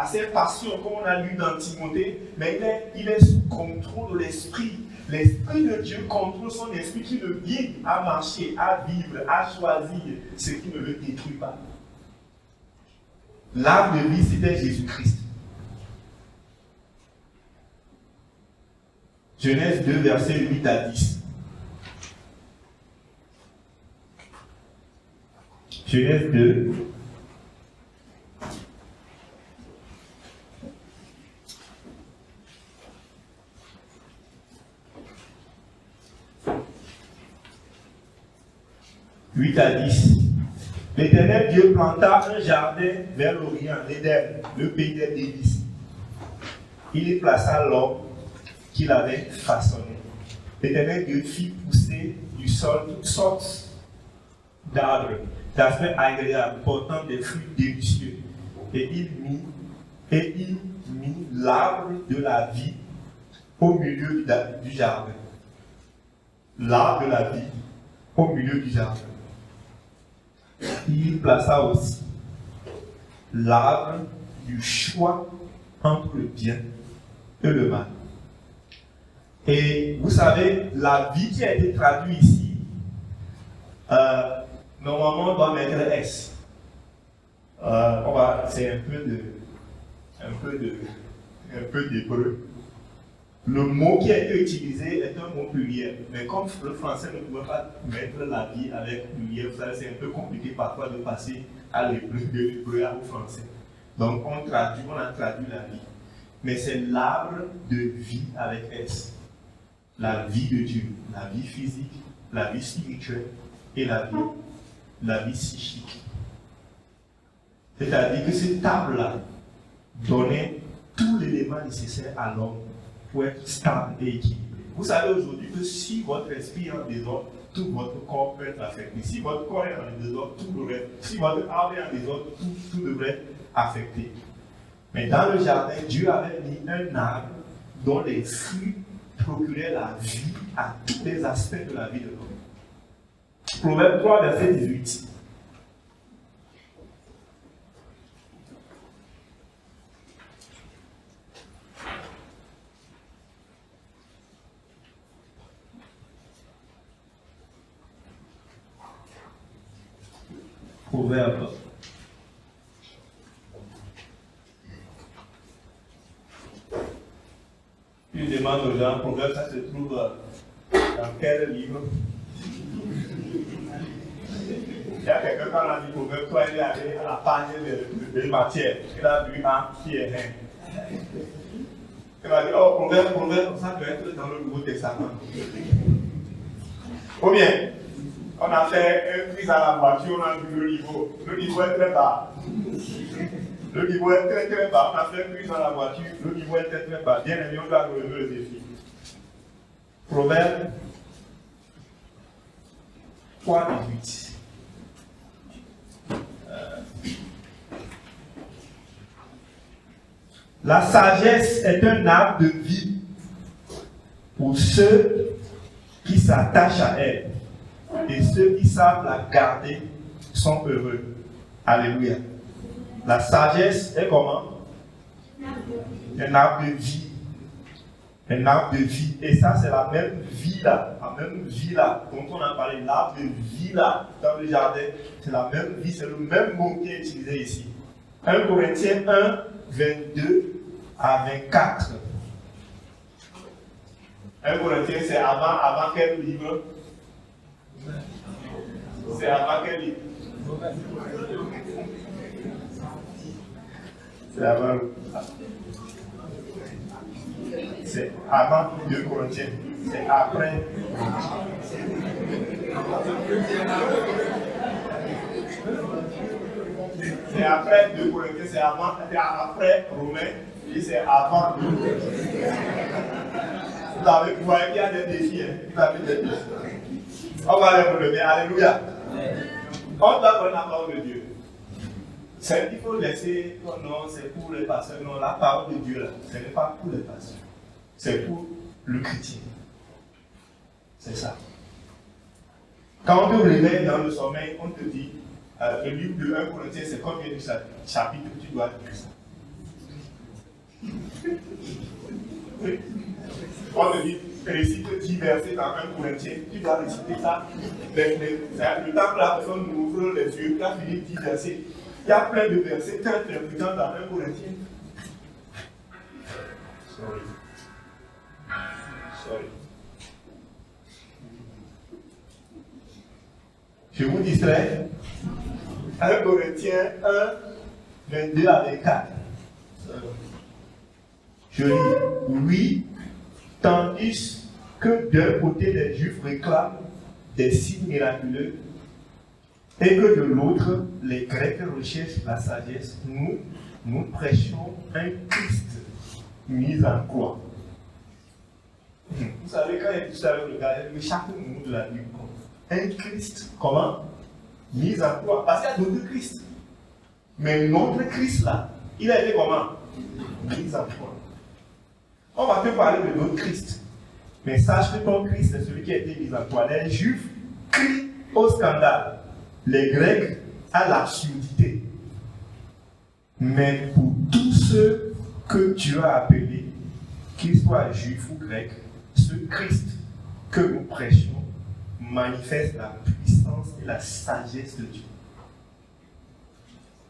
ses passions, comme on a lu dans Timothée, mais il est sous contrôle de l'esprit. L'esprit de Dieu contrôle son esprit qui le guide à marcher, à vivre, à choisir ce qui ne le détruit pas. L'arbre de vie, c'était Jésus-Christ. Genèse 2, versets 8 à 10. Genèse 2. « 8 à 10. L'Éternel Dieu planta un jardin vers l'Orient, l'Éden, le pays des délices. Il y plaça l'homme qu'il avait façonné. L'Éternel Dieu fit pousser du sol toutes sortes d'arbres, d'aspect agréable, portant des fruits délicieux. Et il mit l'arbre de la vie au milieu du jardin. L'arbre de la vie au milieu du jardin. Il plaça aussi l'arbre du choix entre le bien et le mal. Et vous savez, la vie qui a été traduite ici, normalement on doit mettre S. C'est un peu d'hébreu. Le mot qui a été utilisé est un mot pluriel, mais comme le français ne pouvait pas mettre la vie avec pluriel, c'est un peu compliqué parfois de passer à l'hébreu, de l'hébreu au français. Donc on a traduit la vie. Mais c'est l'arbre de vie avec S. La vie de Dieu, la vie physique, la vie spirituelle et la vie psychique. C'est-à-dire que cet arbre-là donnait tout l'élément nécessaire à l'homme pour être stable et équilibré. Vous savez aujourd'hui que si votre esprit est en désordre, tout votre corps peut être affecté. Si votre corps est en désordre, tout devrait. Si votre âme est en désordre, tout devrait être affecté. Mais dans le jardin, Dieu avait mis un arbre dont les fruits procuraient la vie à tous les aspects de la vie de l'homme. Proverbe 3, verset 18. Proverbe. Tu demandes aux gens, Proverbe, ça se trouve dans quel livre? Il y a quelqu'un qui a dit Proverbe, toi il est allé à la page de matière. Il a vu un qui est un. Il a dit, oh, Proverbe, ça peut être dans le Nouveau Testament. Ou bien, on a fait un quiz à la voiture, on a vu le niveau. Le niveau est très bas. Le niveau est très très bas. On a fait un quiz dans la voiture, le niveau est très très bas. Bien aimé, on doit relever le défi. Proverbe 3, 18. La sagesse est un arbre de vie pour ceux qui s'attachent à elle, et ceux qui savent la garder sont heureux. Alléluia. La sagesse est comment? Un arbre de vie. Un arbre de vie. Et ça, c'est la même vie là. La même vie là. Dont on a parlé. L'arbre de vie là. Dans le jardin. C'est la même vie. C'est le même mot qui est utilisé ici. 1 Corinthiens 1, 22 à 24. 1 Corinthiens, c'est avant quel livre? C'est avant quel livre? C'est avant 2 Corinthiens. C'est après. C'est après 2 Corinthiens, c'est après Romains, et c'est avant. Vous voyez qu'il y a des défis. On va les relever. Alléluia. On doit prendre la parole de Dieu. Il faut laisser, oh non, c'est pour les pasteurs. Non, la parole de Dieu, là, ce n'est pas pour les pasteurs. C'est pour le chrétien. C'est ça. Quand on te réveille dans le sommeil, on te dit, le livre de 1 Corinthiens, c'est combien de chapitres que tu dois lire ça? Oui. On te dit, récite 10 versets dans 1 Corinthiens, tu dois réciter ça. Le temps que la personne nous ouvre les yeux, tu as fini 10 versets. Il y a plein de versets très importants dans 1 Corinthiens. Sorry. Je vous distrais. 1 Corinthiens 1, 22 à 24. Je lis. Oui, tandis que d'un côté les Juifs réclament des signes miraculeux et que de l'autre les Grecs recherchent la sagesse, nous prêchons un Christ mis en croix. Vous savez, quand il y a tout avec le gars, chaque mot de la Bible, un Christ, comment? Mis en croix. Parce qu'il y a d'autres Christ. Mais notre Christ là, il a été comment? Mis en croix. On va te parler de notre Christ. Mais sache que ton Christ est celui qui a été mis en croix. Les Juifs crient au scandale. Les Grecs à l'absurdité. Mais pour tous ceux que Dieu a appelés, qu'ils soient juifs ou grecs, ce Christ que nous prêchons manifeste la puissance et la sagesse de Dieu.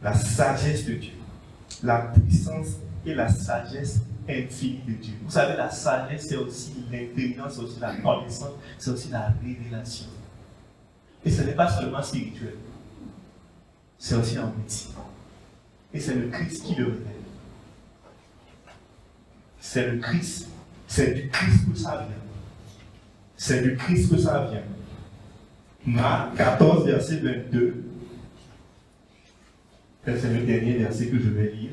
La sagesse de Dieu. La puissance et la sagesse infinie de Dieu. Vous savez, la sagesse, c'est aussi l'intelligence, c'est aussi la connaissance, c'est aussi la révélation. Et ce n'est pas seulement spirituel. c'est aussi un métier. Et c'est le Christ qui le révèle. C'est le Christ. C'est du Christ que ça vient. C'est du Christ que ça vient. Marc 14, verset 22. C'est le dernier verset que je vais lire.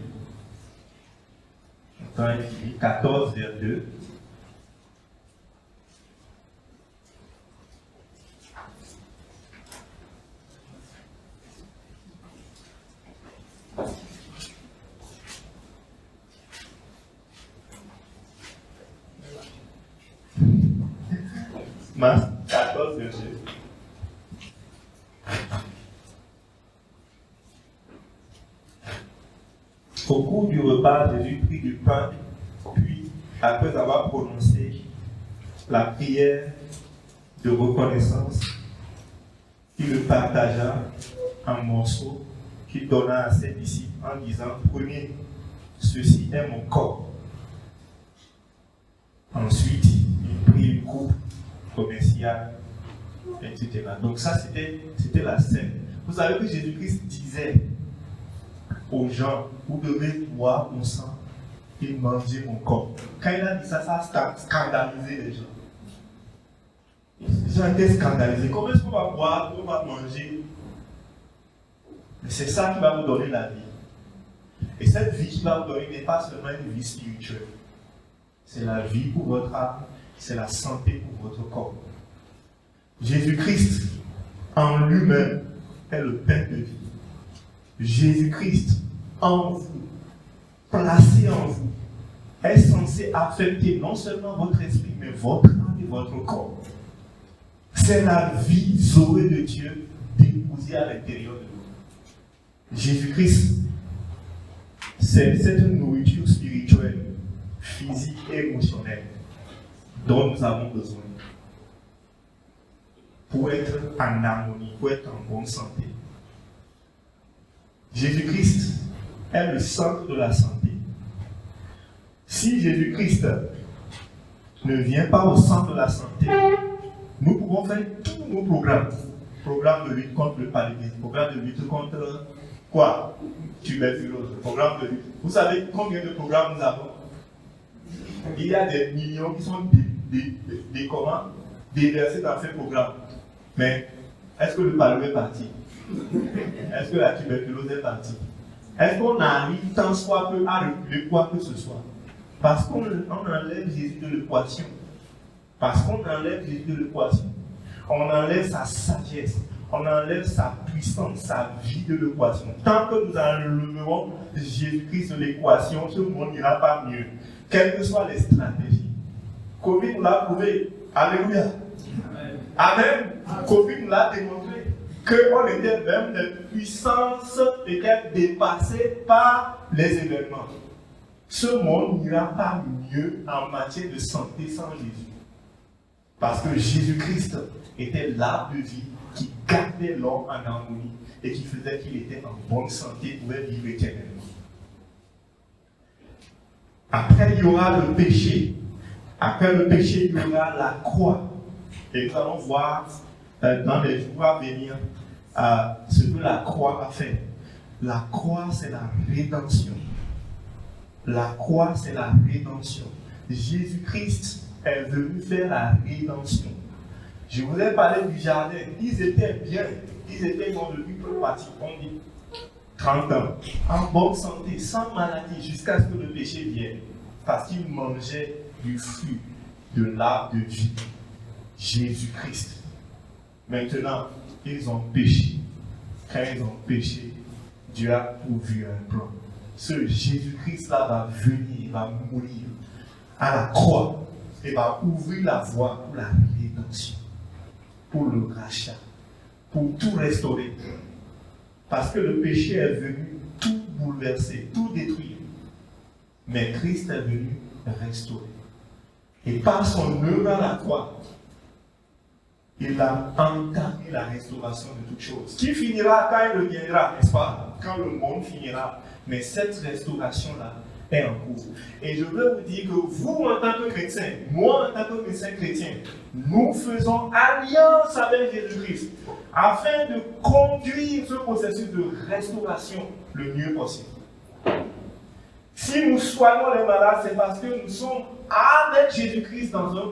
Le temps est fini. 14, verset 2. Marc 14, verset 2. Au cours du repas, Jésus prit du pain, puis, après avoir prononcé la prière de reconnaissance, il le partagea en morceaux qu'il donna à ses disciples en disant, prenez, ceci est mon corps. Ensuite, il prit une coupe commerciale, etc. Donc ça, c'était la scène. Vous savez que Jésus-Christ disait aux gens, vous devez boire mon sang et manger mon corps. Quand il a dit ça, ça a scandalisé les gens. Les gens étaient scandalisés. Comment est-ce qu'on va boire, on va manger? Mais c'est ça qui va vous donner la vie. Et cette vie qui va vous donner n'est pas seulement une vie spirituelle. C'est la vie pour votre âme, c'est la santé pour votre corps. Jésus-Christ, en lui-même, est le pain de vie. Jésus-Christ, en vous, placé en vous, est censé affecter non seulement votre esprit, mais votre âme et votre corps. C'est la vie Zoé de Dieu déposée à l'intérieur de vous. Jésus-Christ, c'est cette nourriture spirituelle, physique et émotionnelle dont nous avons besoin pour être en harmonie, pour être en bonne santé. Jésus-Christ est le centre de la santé. Si Jésus-Christ ne vient pas au centre de la santé, nous pouvons faire tous nos programmes. Programme de lutte contre le paludisme, programme de lutte contre quoi? Tuberculose, programme de lutte. Vous savez combien de programmes nous avons? Il y a des millions qui sont déversés dans ces programmes. Mais est-ce que le paludisme est parti? Est-ce que la tuberculose est partie? Est-ce qu'on arrive tant soit peu à reculer quoi que ce soit? Parce qu'on enlève Jésus de l'équation. Parce qu'on enlève Jésus de l'équation. On enlève sa sagesse. On enlève sa puissance, sa vie de l'équation. Tant que nous enlèverons Jésus-Christ de l'équation, ce monde n'ira pas mieux. Quelles que soient les stratégies. Covid nous l'a prouvé. Alléluia. Amen. Covid nous l'a démontré qu'on était même des puissances peut-être dépassées par les événements. Ce monde n'ira pas mieux en matière de santé sans Jésus. Parce que Jésus-Christ était l'arbre de vie qui gardait l'homme en harmonie et qui faisait qu'il était en bonne santé et pouvait vivre éternellement. Après, il y aura le péché. Après le péché, il y aura la croix. Et nous allons voir dans les jours à venir ce que la croix a fait. La croix, c'est la rédemption. La croix, c'est la rédemption. Jésus-Christ est venu faire la rédemption. Je vous ai parlé du jardin. Ils étaient bien. Ils ont vécu pour partir, on dit 30 ans, en bonne santé, sans maladie, jusqu'à ce que le péché vienne. Parce qu'ils mangeaient du fruit de l'arbre de vie. Jésus-Christ. Maintenant, ils ont péché. Quand ils ont péché, Dieu a pourvu un plan. Ce Jésus-Christ-là va venir, va mourir à la croix et va ouvrir la voie pour la rédemption, pour le rachat, pour tout restaurer. Parce que le péché est venu tout bouleverser, tout détruire. Mais Christ est venu restaurer. Et par son œuvre à la croix, il a entamé la restauration de toutes choses. Qui finira quand il reviendra, n'est-ce pas? Quand le monde finira. Mais cette restauration-là est en cours. Et je veux vous dire que vous, en tant que chrétien, moi, en tant que médecin chrétien, nous faisons alliance avec Jésus-Christ afin de conduire ce processus de restauration le mieux possible. Si nous soignons les malades, c'est parce que nous sommes avec Jésus-Christ dans un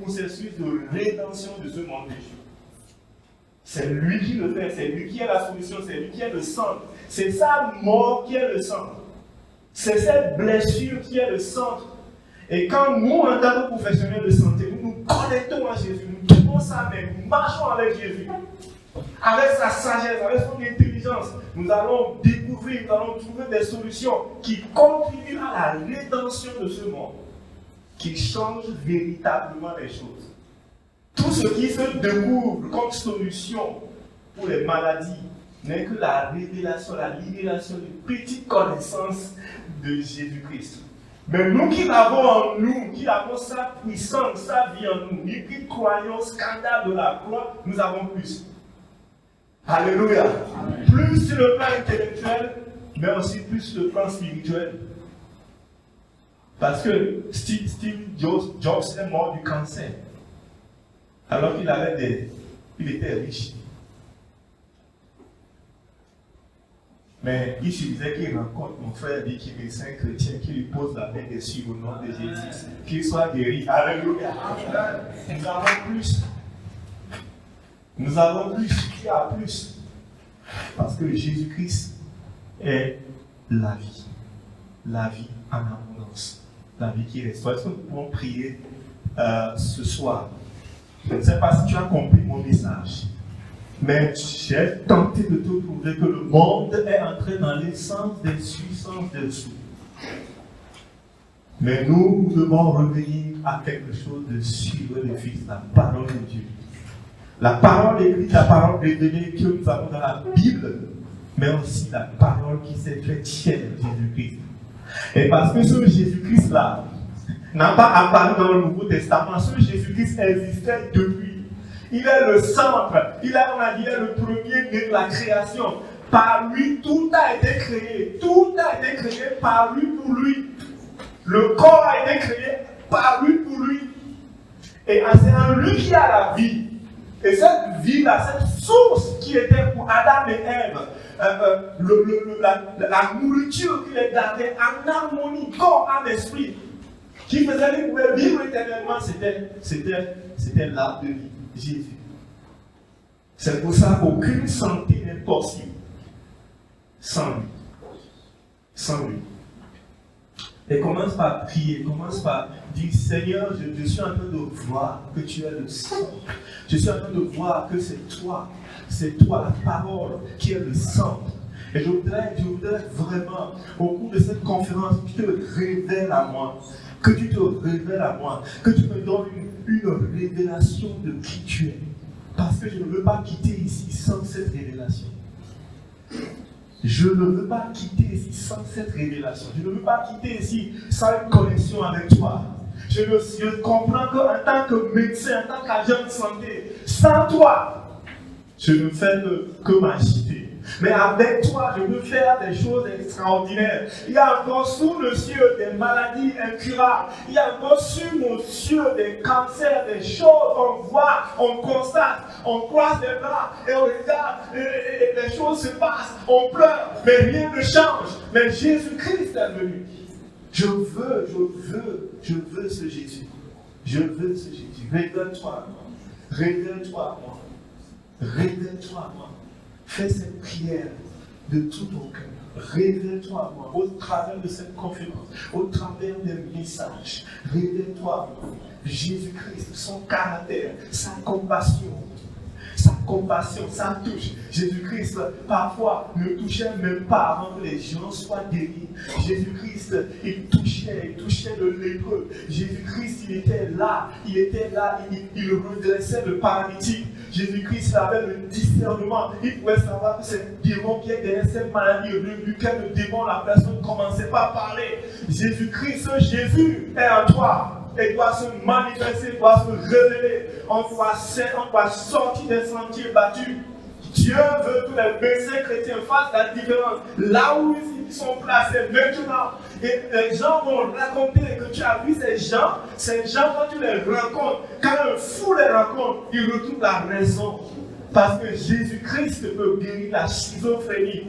processus de rédemption de ce monde pécheux. C'est lui qui le fait, c'est lui qui est la solution, c'est lui qui est le centre. C'est sa mort qui est le centre. C'est cette blessure qui est le centre. Et quand nous, en tant que professionnels de santé, nous nous connectons à Jésus, nous tournons sa main, nous marchons avec Jésus, avec sa sagesse, avec son intelligence, nous allons découvrir, nous allons trouver des solutions qui contribuent à la rédemption de ce monde, qui changent véritablement les choses. Tout ce qui se découvre comme solution pour les maladies n'est que la révélation, la libération d'une petite connaissance de Jésus-Christ. Mais nous qui l'avons en nous, qui avons sa puissance, sa vie en nous, nous qui croyons au scandale de la croix, nous avons plus. Alléluia. Amen. Plus sur le plan intellectuel, mais aussi plus sur le plan spirituel. Parce que Steve Jobs est mort du cancer. Alors qu'il il était riche. Mais il suffisait qu'il rencontre mon frère dit qu'il est saint chrétien, qu'il lui pose la main dessus au nom de Jésus, qu'il soit guéri. Alléluia. Nous avons plus. Nous avons plus. Qui a plus? Parce que Jésus-Christ est la vie. La vie en abondance. La vie qui restaure. Est-ce que nous pouvons prier ce soir? Je ne sais pas si tu as compris mon message, mais j'ai tenté de te prouver que le monde est entré dans l'essence des puissances des sous. Mais nous devons revenir à quelque chose de sûr et de fixe, la parole de Dieu. La parole écrite, la parole révélée que nous avons dans la Bible, mais aussi la parole qui s'est faite tienne de Jésus-Christ. Et parce que ce Jésus-Christ-là n'a pas apparu dans le Nouveau Testament, ce Jésus-Christ existait depuis. Il est le centre, il est le premier-né de la création. Par lui, tout a été créé. Tout a été créé par lui, pour lui. Le corps a été créé par lui, pour lui. Et c'est en lui qu'il y a la vie. Et cette vie-là, cette source qui était pour Adam et Ève, la nourriture qui les gardait en harmonie, corps, âme, esprit, qui faisait qu'ils pouvaient vivre éternellement, c'était l'arbre de vie, Jésus. C'est pour ça qu'aucune santé n'est possible sans lui. Sans lui. Et commence par prier, commence par dire Seigneur, je suis en train de voir que tu es le sang. Je suis en train de voir que c'est toi la parole qui est le centre. Et je voudrais vraiment, au cours de cette conférence, que tu te révèles à moi. Que tu te révèles à moi. Que tu me donnes une révélation de qui tu es. Parce que je ne veux pas quitter ici sans cette révélation. Je ne veux pas quitter ici sans cette révélation. Je ne veux pas quitter ici sans une connexion avec toi. Je comprends qu'en tant que médecin, en tant qu'agent de santé, sans toi, je ne fais que m'agiter. Mais avec toi, je peux faire des choses extraordinaires. Il y a encore sous le ciel des maladies incurables. Il y a encore sur mon ciel des cancers, des choses qu'on voit, on constate, on croise les bras et on regarde et les choses se passent. On pleure, mais rien ne change. Mais Jésus-Christ est venu. Je veux ce Jésus. Je veux ce Jésus. Révèle-toi à moi. Révèle-toi à moi. Révèle-toi à moi. Fais cette prière de tout ton cœur. Révèle-toi à moi au travers de cette conférence, au travers des messages. Révèle-toi à moi. Jésus-Christ, son caractère, sa compassion, ça touche. Jésus-Christ, parfois, ne touchait même pas avant que les gens soient guéris. Jésus-Christ, il touchait le lépreux. Jésus-Christ, il était là, il redressait le paralytique. Jésus-Christ avait le discernement. Il pouvait savoir que c'est le démon qui est derrière cette maladie. Lequel le démon, la personne ne commençait pas à parler. Jésus-Christ, Jésus est en toi. Et doit se manifester, doit se révéler. On doit sortir des sentiers battus. Dieu veut que les médecins chrétiens fassent la différence. Là où ils sont placés maintenant, et les gens vont raconter que tu as vu ces gens quand tu les rencontres, quand un fou les rencontre, ils retrouvent la raison. Parce que Jésus-Christ peut guérir la schizophrénie.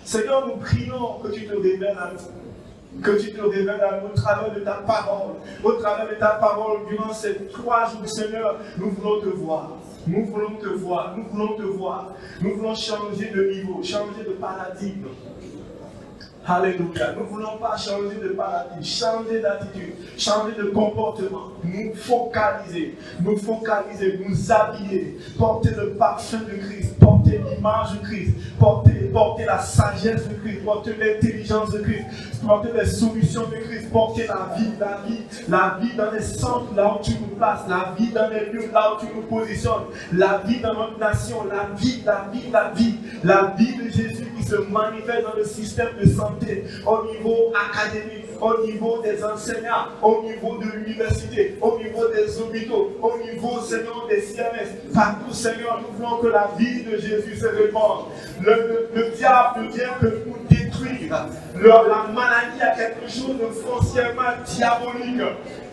Seigneur, nous prions que tu te révèles à nous. Que tu te révèles à nous au travers de ta parole. Au travers de ta parole, durant ces 3 jours, Seigneur, nous voulons te voir. Nous voulons te voir. Nous voulons te voir. Nous voulons changer de niveau, changer de paradigme. Alléluia. Nous ne voulons pas changer de paradigme, changer d'attitude, changer de comportement. Nous focaliser, nous habiller, porter le parfum de Christ, porter l'image de Christ, porter la sagesse de Christ, porter l'intelligence de Christ, porter les solutions de Christ, porter la vie dans les centres là où tu nous places, la vie dans les lieux là où tu nous positionnes, la vie dans notre nation, la vie de Jésus qui se manifeste dans le système de santé, au niveau académique, au niveau des enseignants, au niveau de l'université, au niveau des hôpitaux, au niveau, Seigneur, des CMS. Partout, Seigneur, nous voulons que la vie de Jésus se répande. Le diable ne vient que nous détruire. La maladie a quelque chose de foncièrement diabolique.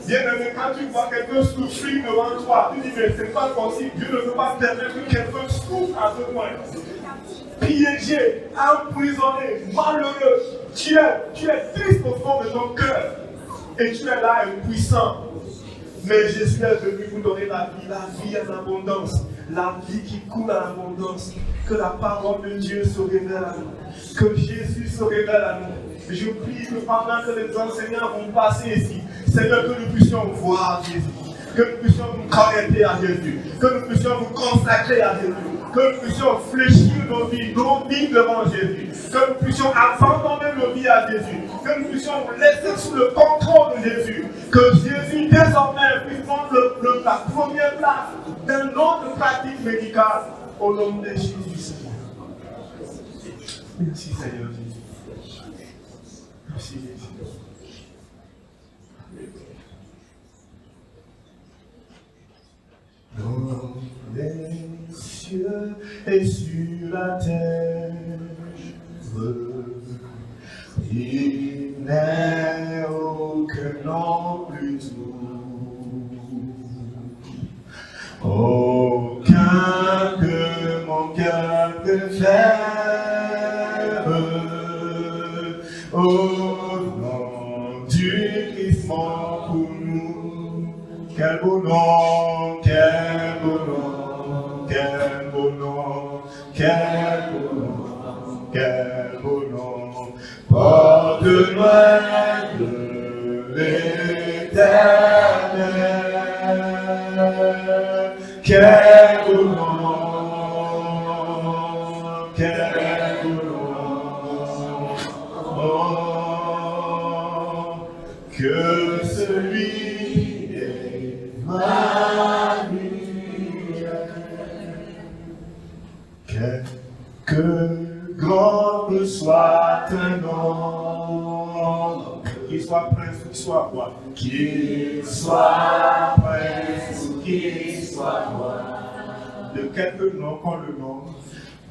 Bien-aimé, quand tu vois quelqu'un souffrir devant toi, tu dis, mais c'est pas possible. Dieu ne peut pas permettre que quelqu'un souffre à ce point. Piégé, emprisonné, malheureux, tu es triste au fond de ton cœur et tu es là impuissant. Mais Jésus est venu vous donner la vie en abondance, la vie qui coule en abondance. Que la parole de Dieu se révèle à nous, que Jésus se révèle à nous. Je prie que pendant que les enseignants vont passer ici, Seigneur, que nous puissions voir Jésus, que nous puissions nous connecter à Jésus, que nous puissions nous consacrer à Jésus, que nous puissions fléchir nos vies devant Jésus, que nous puissions abandonner nos vies à Jésus, que nous puissions nous laisser sous le contrôle de Jésus, que Jésus désormais puisse prendre la première place dans notre pratique médicale, au nom de Jésus, Seigneur. Merci Seigneur Jésus. Merci Jésus. Dans les cieux et sur la terre, il n'est aucun nom plus doux, aucun que mon cœur préfère. Au nom du Christ mort pour nous, quel beau nom, quel beau nom, quel beau nom, quel beau nom, quel beau nom, porte loin de l'éternel, quel beau nom, quel beau nom, oh, que celui est Marie, que grand soit un nom, qu'il soit prince ou qu'il soit roi, qu'il soit prince ou qu'il soit roi, de quelque nom qu'on le nomme,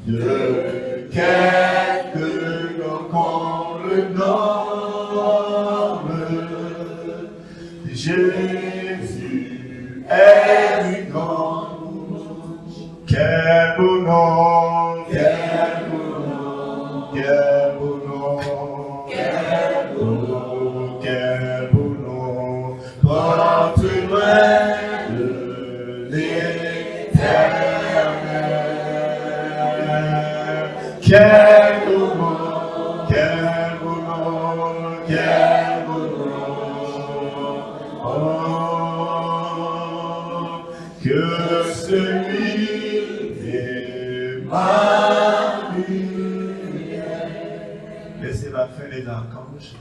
de quelque nom qu'on le nomme, Jésus est une grande. Quel beau nom, quel beau nom, quel beau nom, quel beau nom, quel beau nom, porte loin de l'éternel. Quel beau nom, quel beau nom, quel beau nom, oh, que celui laissez la fin des archanges.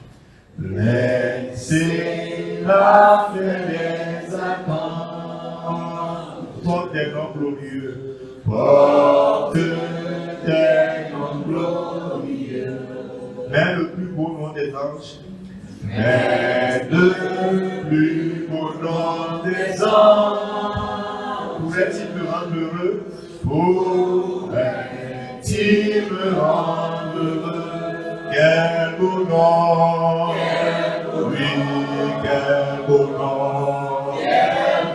Laissez la fin des archanges. Porte des noms glorieux. Porte des noms glorieux. Mais le plus beau nom des anges. Mais le plus beau nom des anges. pourrait-il me rendre heureux? Pourrait-il me rendre heureux? Quel beau nom! Oui, quel beau nom!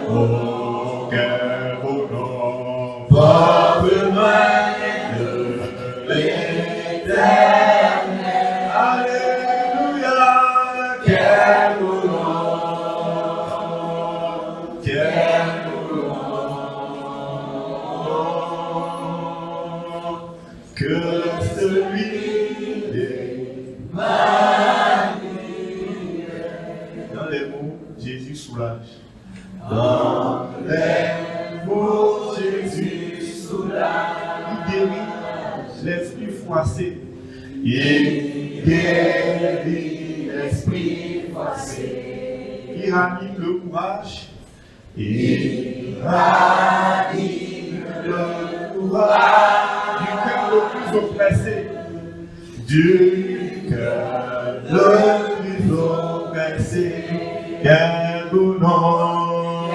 Oh, quel beau nom! Porte-moi de l'éternel. Alléluia! Quel beau nom! Quel beau nom! Que celui dans les mots, Jésus soulage. Dans les mots, Jésus soulage. Il guérit l'esprit froissé. Il guérit l'esprit froissé. Il ranime le courage. Il ranime le courage du cœur le plus oppressé. Du cœur le plus oppressé. Quel beau nom!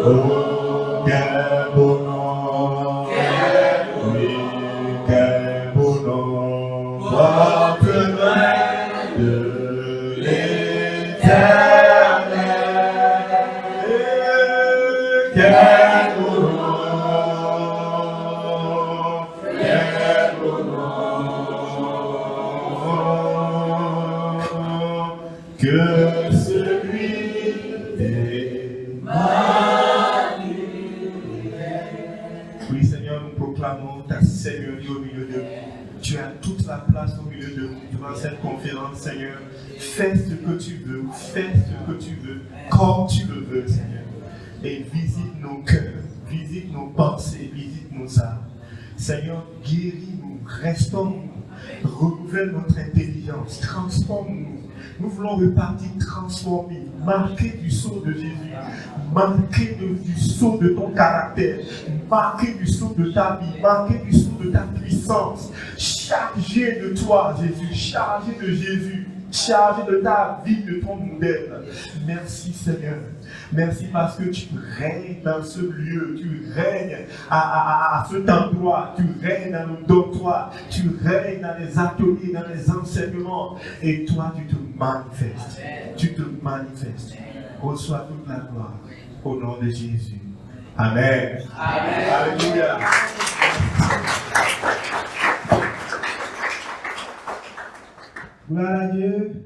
Oh, quel beau nom! Oui, quel beau nom! Porte-moi de l'éternel. Quel beau nom! Quel beau nom! Que celui des Oui, Seigneur, nous proclamons ta Seigneurie au milieu de nous. Tu as toute la place au milieu de nous durant cette conférence, Seigneur. Fais ce que tu veux, fais ce que tu veux, comme tu le veux, Seigneur. Et visite nos cœurs, visite nos pensées, visite nos âmes. Seigneur, guéris-nous, restaure-nous, renouvelle notre intelligence, transforme-nous. Nous voulons repartir transformés, marqués du sceau de Jésus, marqués du sceau de ton caractère, marqués du sceau de ta vie, marqués du sceau de ta puissance, chargés de toi, Jésus, chargés de Jésus, chargés de ta vie, de ton modèle. Merci, Seigneur. Merci parce que tu règnes dans ce lieu, tu règnes à cet endroit, tu règnes dans le dortoir, tu règnes dans les ateliers, dans les enseignements. Et toi, tu te manifestes. Tu te manifestes. Reçois toute la gloire au nom de Jésus. Amen. Amen. Alléluia. Gloire à Dieu.